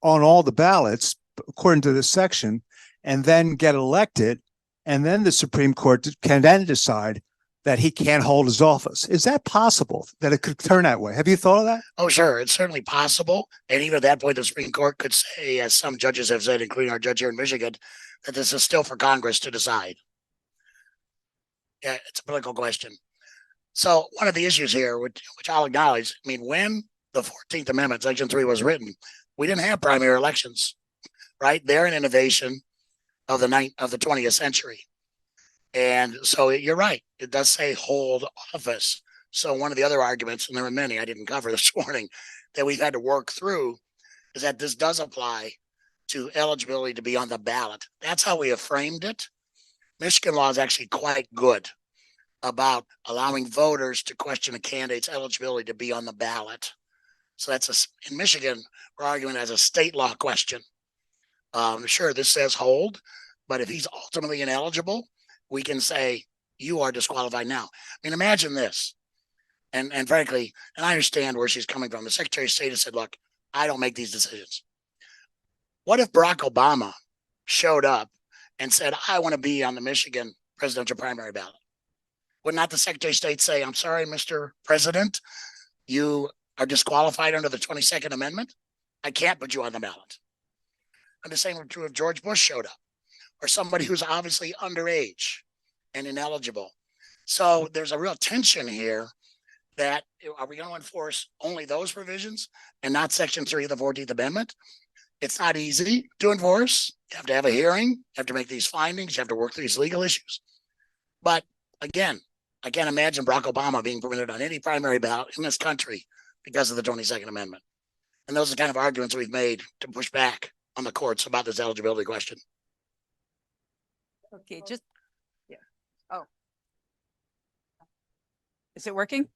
on all the ballots according to this section and then get elected. And then the Supreme Court can then decide that he can't hold his office. Is that possible that it could turn that way? Have you thought of that? Oh, sure. It's certainly possible. And even at that point, the Supreme Court could say, as some judges have said, including our judge here in Michigan, that this is still for Congress to decide. Yeah, it's a political question. So one of the issues here, which I'll acknowledge, I mean, when the 14th Amendment, Section 3 was written, we didn't have primary elections, right? They're an innovation of the 20th century. And so you're right. It does say hold office. So one of the other arguments, and there are many I didn't cover this morning, that we've had to work through is that this does apply to eligibility to be on the ballot. That's how we have framed it. Michigan law is actually quite good about allowing voters to question a candidate's eligibility to be on the ballot. So that's in Michigan, we're arguing as a state law question. Sure, this says hold, but if he's ultimately ineligible, we can say you are disqualified now. I mean, imagine this. And frankly, and I understand where she's coming from. The Secretary of State has said, look, I don't make these decisions. What if Barack Obama showed up and said, I want to be on the Michigan presidential primary ballot? Would not the Secretary of State say, I'm sorry, Mr. President, you are disqualified under the 22nd Amendment? I can't put you on the ballot. And the same would be true if George Bush showed up, or somebody who's obviously underage and ineligible. So there's a real tension here that are we going to enforce only those provisions and not Section 3 of the 14th Amendment? It's not easy to enforce. You have to have a hearing. You have to make these findings. You have to work through these legal issues. But again, I can't imagine Barack Obama being permitted on any primary ballot in this country because of the 22nd Amendment. And those are the kind of arguments we've made to push back on the courts about this eligibility question. Okay, just, yeah. Oh. Is it working?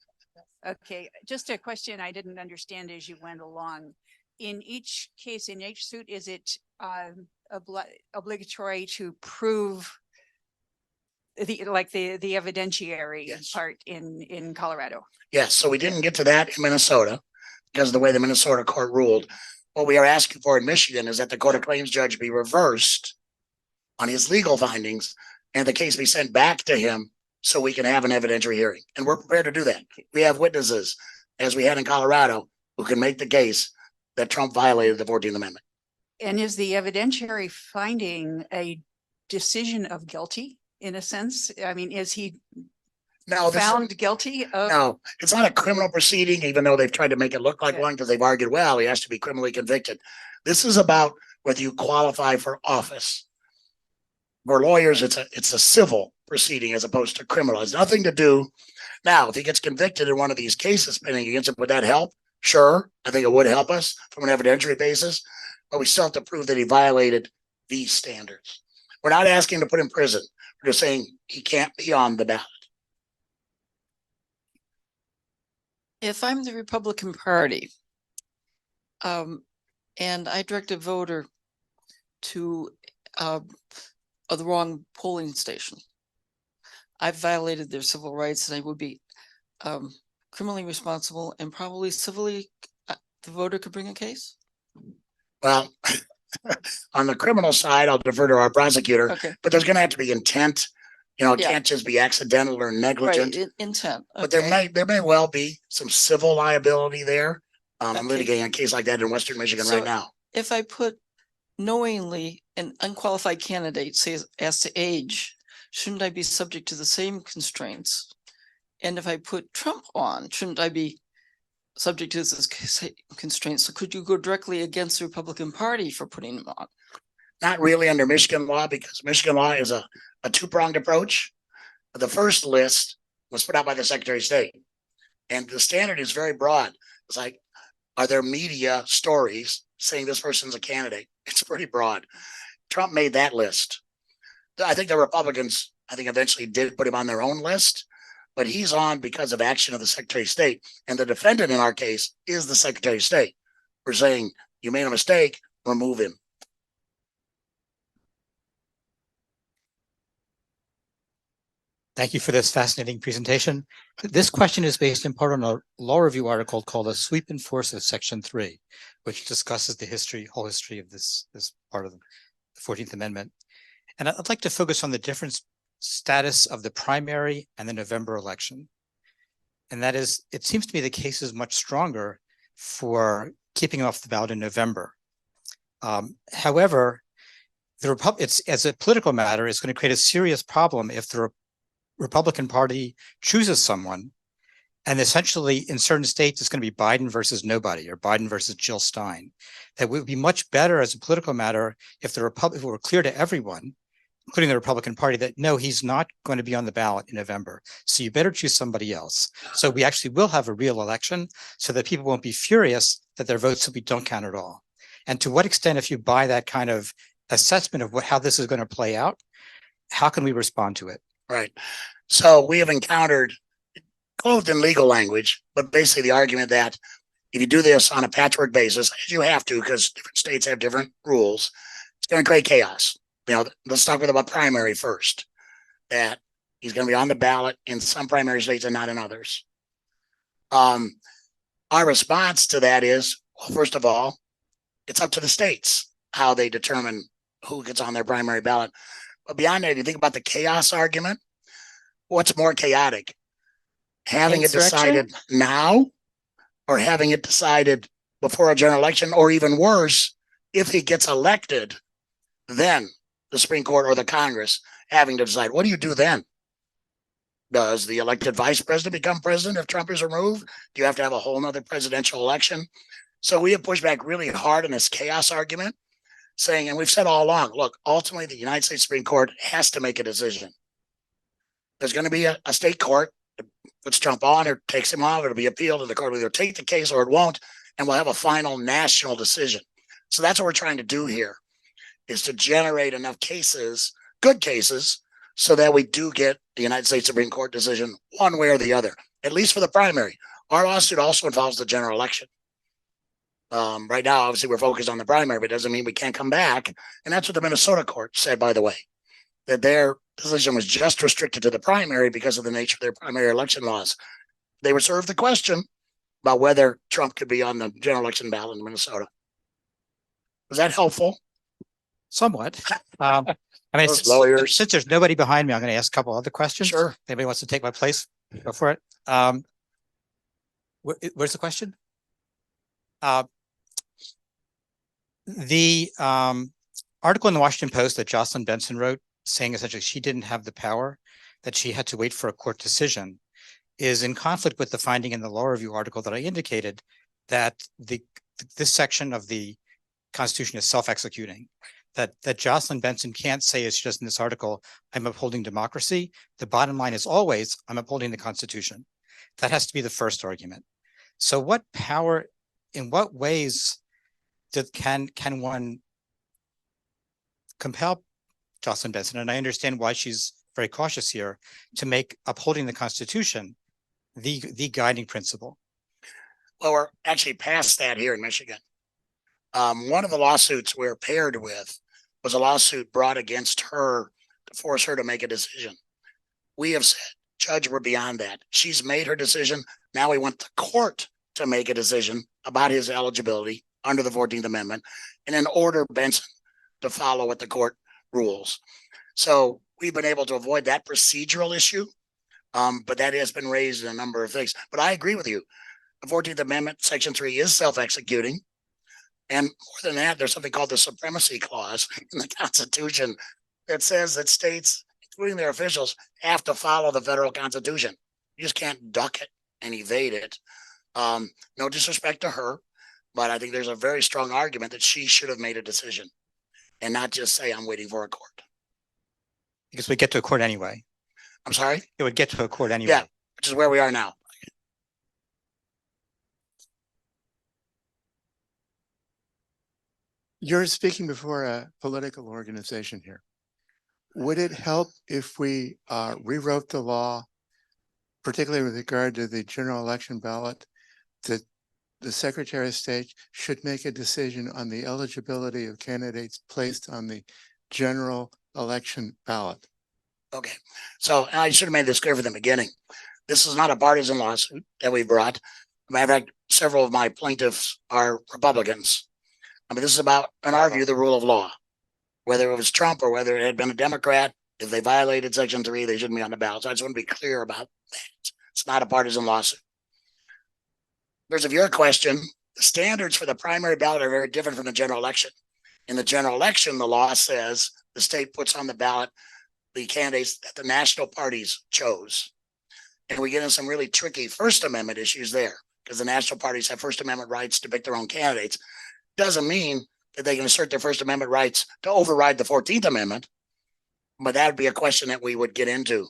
Okay, just a question I didn't understand as you went along. In each case, in each suit, is it obligatory to prove the evidentiary Yes. part in Colorado? Yes, so we didn't get to that in Minnesota because of the way the Minnesota court ruled. What we are asking for in Michigan is that the Court of Claims judge be reversed on his legal findings and the case be sent back to him so we can have an evidentiary hearing. And we're prepared to do that. We have witnesses, as we had in Colorado, who can make the case that Trump violated the 14th Amendment. And is the evidentiary finding a decision of guilty in a sense? I mean, is he found guilty of? No, it's not a criminal proceeding, even though they've tried to make it look like one because they've argued, well, he has to be criminally convicted. This is about whether you qualify for office. For lawyers, it's a civil proceeding as opposed to criminal. It has nothing to do. Now, if he gets convicted in one of these cases pending against him, would that help? Sure. I think it would help us from an evidentiary basis, but we still have to prove that he violated these standards. We're not asking to put him in prison. We're just saying he can't be on the ballot. If I'm the Republican Party, and I direct a voter to the wrong polling station, I've violated their civil rights, and I would be criminally responsible and probably civilly, the voter could bring a case? Well, on the criminal side, I'll defer to our prosecutor, Okay. but there's going to have to be intent. You know, it Yeah. can't just be accidental or negligent. Right, intent. But Okay. there may well be some civil liability there. I'm Okay. litigating a case like that in Western Michigan So right now. if I put knowingly an unqualified candidate, say as to age, shouldn't I be subject to the same constraints? And if I put Trump on, shouldn't I be subject to this constraints? So could you go directly against the Republican Party for putting him on? Not really under Michigan law, because Michigan law is a two-pronged approach. The first list was put out by the Secretary of State, and the standard is very broad. It's like, are there media stories saying this person's a candidate? It's pretty broad. Trump made that list. I think the Republicans, eventually did put him on their own list, but he's on because of action of the Secretary of State. And the defendant in our case is the Secretary of State. We're saying, you made a mistake, remove him. Thank you for this fascinating presentation. This question is based in part on a law review article called "A Sweep and Force of Section 3, which discusses the whole history of this part of the 14th Amendment. And I'd like to focus on the different status of the primary and the November election. And that is, it seems to me the case is much stronger for keeping off the ballot in November. However, it's as a political matter, it's going to create a serious problem if the Republican Party chooses someone, and essentially in certain states it's going to be Biden versus nobody or Biden versus Jill Stein. That would be much better as a political matter if if it were clear to everyone, including the Republican Party, that no, he's not going to be on the ballot in November. So you better choose somebody else. So we actually will have a real election so that people won't be furious that their votes simply don't count at all. And to what extent, if you buy that kind of assessment of how this is going to play out, how can we respond to it? Right. So we have encountered, clothed in legal language, but basically the argument that if you do this on a patchwork basis, as you have to, because different states have different rules, it's going to create chaos. You know, let's talk about primary first, that he's going to be on the ballot in some primary states and not in others. Our response to that is, well, first of all, it's up to the states how they determine who gets on their primary ballot. But beyond that, if you think about the chaos argument, what's more chaotic? Having it decided now or having it decided before a general election, or even worse, if he gets elected, then the Supreme Court or the Congress having to decide, what do you do then? Does the elected vice president become president if Trump is removed? Do you have to have a whole nother presidential election? So we have pushed back really hard on this chaos argument, saying, and we've said all along, look, ultimately the United States Supreme Court has to make a decision. There's going to be a state court that puts Trump on or takes him off. It'll be appealed, and the court will either take the case or it won't, and we'll have a final national decision. So that's what we're trying to do here, is to generate enough cases, good cases, so that we do get the United States Supreme Court decision one way or the other, at least for the primary. Our lawsuit also involves the general election. Right now, obviously, we're focused on the primary, but it doesn't mean we can't come back. And that's what the Minnesota court said, by the way, that their decision was just restricted to the primary because of the nature of their primary election laws. They reserved the question about whether Trump could be on the general election ballot in Minnesota. Was that helpful? Somewhat. I mean, since there's nobody behind me, I'm going to ask a couple other questions. Sure. If anybody wants to take my place, go for it. Where's the question? The article in the Washington Post that Jocelyn Benson wrote, saying essentially she didn't have the power, that she had to wait for a court decision, is in conflict with the finding in the law review article that I indicated, that this section of the Constitution is self-executing. That Jocelyn Benson can't say, it's just in this article, I'm upholding democracy. The bottom line is always, I'm upholding the Constitution. That has to be the first argument. So what power, in what ways can one compel Jocelyn Benson, and I understand why she's very cautious here, to make upholding the Constitution the guiding principle? Well, we're actually past that here in Michigan. One of the lawsuits we're paired with was a lawsuit brought against her to force her to make a decision. We have said, Judge, we're beyond that. She's made her decision. Now we want the court to make a decision about his eligibility under the 14th Amendment, and then order Benson to follow what the court rules. So we've been able to avoid that procedural issue, but that has been raised in a number of things. But I agree with you. The 14th Amendment, Section 3 is self-executing. And more than that, there's something called the Supremacy Clause in the Constitution that says that states, including their officials, have to follow the federal Constitution. You just can't duck it and evade it. No disrespect to her, but I think there's a very strong argument that she should have made a decision and not just say, I'm waiting for a court. Because we get to a court anyway. I'm sorry? It would get to a court anyway. Yeah, which is where we are now. You're speaking before a political organization here. Would it help if we rewrote the law, particularly with regard to the general election ballot, that the Secretary of State should make a decision on the eligibility of candidates placed on the general election ballot? Okay, so and I should have made this clear from the beginning. This is not a partisan lawsuit that we brought. Matter of fact, several of my plaintiffs are Republicans. I mean, this is about, in our view, the rule of law. Whether it was Trump or whether it had been a Democrat, if they violated Section 3, they shouldn't be on the ballot. So I just want to be clear about that. It's not a partisan lawsuit. There's of your question, the standards for the primary ballot are very different from the general election. In the general election, the law says the state puts on the ballot the candidates that the national parties chose. And we get into some really tricky First Amendment issues there because the national parties have First Amendment rights to pick their own candidates. Doesn't mean that they can assert their First Amendment rights to override the 14th Amendment. But that would be a question that we would get into.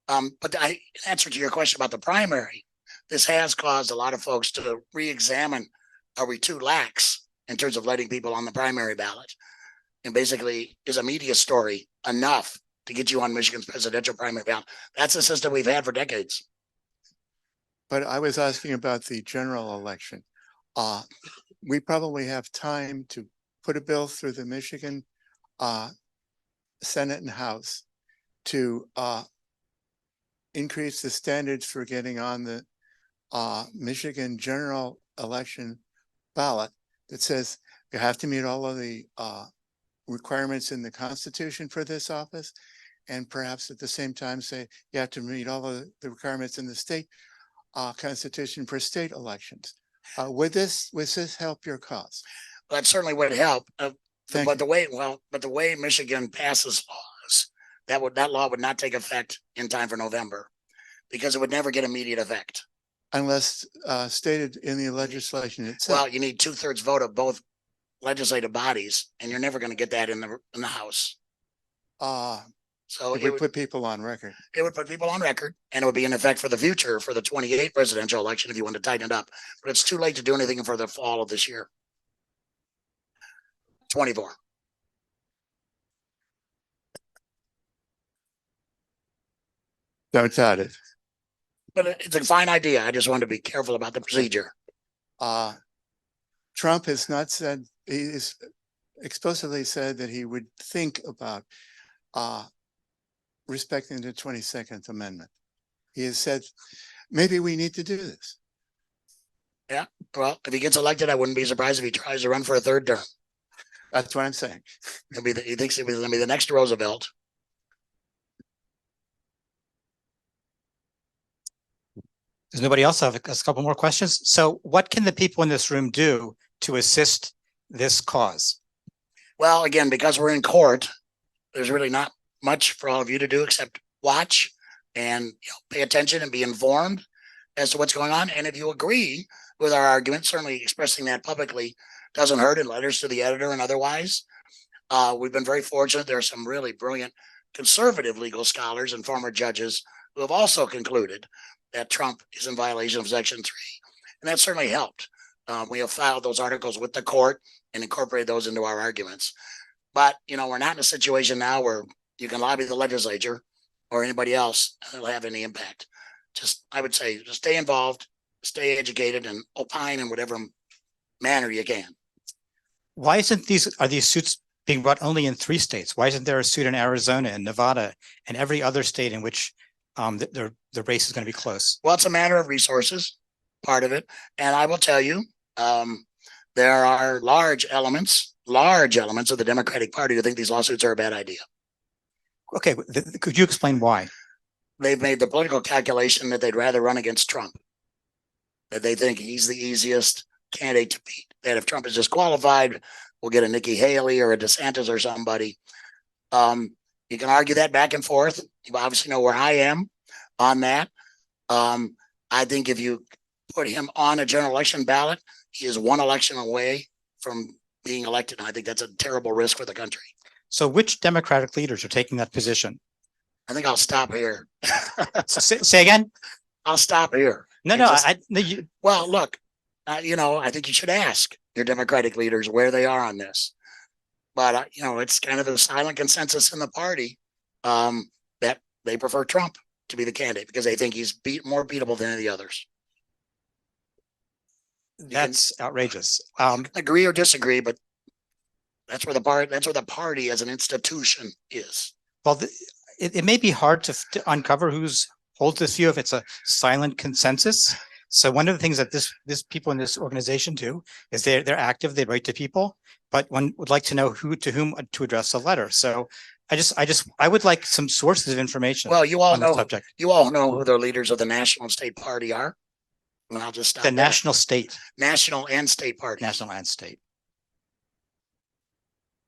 But in answer to your question about the primary, this has caused a lot of folks to re-examine, are we too lax in terms of letting people on the primary ballot? And basically, is a media story enough to get you on Michigan's presidential primary ballot? That's a system we've had for decades. But I was asking about the general election. We probably have time to put a bill through the Michigan Senate and House to increase the standards for getting on the Michigan general election ballot that says you have to meet all of the requirements in the Constitution for this office, and perhaps at the same time say you have to meet all of the requirements in the state Constitution for state elections. Would this help your cause? Well, that certainly would help. But the way Michigan passes laws, that law would not take effect in time for November because it would never get immediate effect. Unless stated in the legislation itself. Well, you need 2/3 vote of both legislative bodies, and you're never going to get that in the House. So it would put people on record. It would put people on record, and it would be in effect for the future for the 28 presidential election if you want to tighten it up. But it's too late to do anything for the fall of this year. 24. Don't doubt it. But it's a fine idea. I just want to be careful about the procedure. Trump has not said, he is explicitly said that he would think about respecting the 22nd Amendment. He has said, maybe we need to do this. Yeah, well, if he gets elected, I wouldn't be surprised if he tries to run for a third term. That's what I'm saying. He thinks he'll be the next Roosevelt. Does nobody else have a couple more questions? So what can the people in this room do to assist this cause? Well, again, because we're in court, there's really not much for all of you to do except watch and pay attention and be informed as to what's going on. And if you agree with our argument, certainly expressing that publicly doesn't hurt in letters to the editor and otherwise. We've been very fortunate. There are some really brilliant conservative legal scholars and former judges who have also concluded that Trump is in violation of Section 3. And that certainly helped. We have filed those articles with the court and incorporated those into our arguments. But, we're not in a situation now where you can lobby the legislature or anybody else that'll have any impact. I would say, just stay involved, stay educated, and opine in whatever manner you can. Why are these suits being brought only in 3 states? Why isn't there a suit in Arizona and Nevada and every other state in which the race is going to be close? Well, it's a matter of resources, part of it. And I will tell you, there are large elements of the Democratic Party who think these lawsuits are a bad idea. Okay, could you explain why? They've made the political calculation that they'd rather run against Trump, that they think he's the easiest candidate to beat, that if Trump is disqualified, we'll get a Nikki Haley or a DeSantis or somebody. You can argue that back and forth. You obviously know where I am on that. I think if you put him on a general election ballot, he is one election away from being elected. And I think that's a terrible risk for the country. So which Democratic leaders are taking that position? I think I'll stop here. Say again? I'll stop here. Well, look, I think you should ask your Democratic leaders where they are on this. But, it's kind of a silent consensus in the party that they prefer Trump to be the candidate because they think he's more beatable than any of the others. That's outrageous. Agree or disagree, but that's where the party as an institution is. Well, it may be hard to uncover who's holds this view if it's a silent consensus. So one of the things that this people in this organization do is they're active, they write to people, but one would like to know whom to address a letter. So I would like some sources of information. Well, you all on the know, subject. you all know who the leaders of the national and state party are. And I'll just stop The there. national and state party. National and state.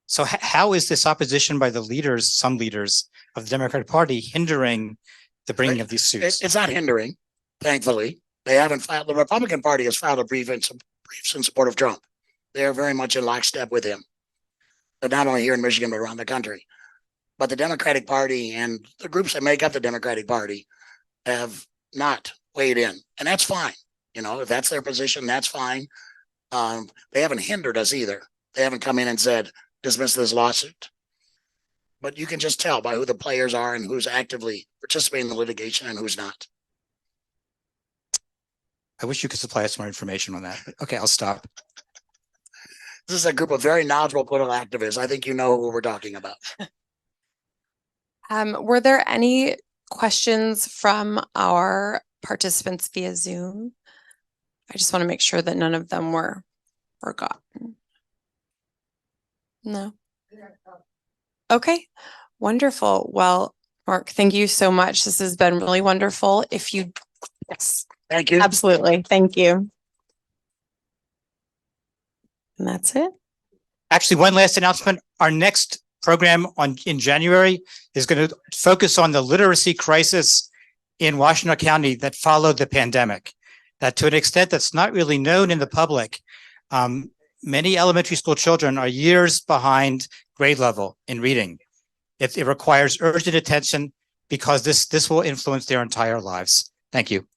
So how is this opposition by the leaders, some leaders of the Democratic Party, hindering the bringing of these suits? It's not hindering, thankfully. They haven't filed, the Republican Party has filed a brief in support of Trump. They are very much in lockstep with him. But not only here in Michigan, but around the country. But the Democratic Party and the groups that make up the Democratic Party have not weighed in. And that's fine. You know, if that's their position, that's fine. They haven't hindered us either. They haven't come in and said, dismiss this lawsuit. But you can just tell by who the players are and who's actively participating in the litigation and who's not. I wish you could supply us more information on that. Okay, I'll stop. This is a group of very knowledgeable political activists. I think you know who we're talking about. Were there any questions from our participants via Zoom? I just want to make sure that none of them were forgotten. No. Okay, wonderful. Well, Mark, thank you so much. This has been really wonderful. Yes. Thank you. Absolutely. Thank you. And that's it. Actually, one last announcement. Our next program in January is going to focus on the literacy crisis in Washtenaw County that followed the pandemic. That to an extent that's not really known in the public, many elementary school children are years behind grade level in reading. It requires urgent attention because this will influence their entire lives. Thank you.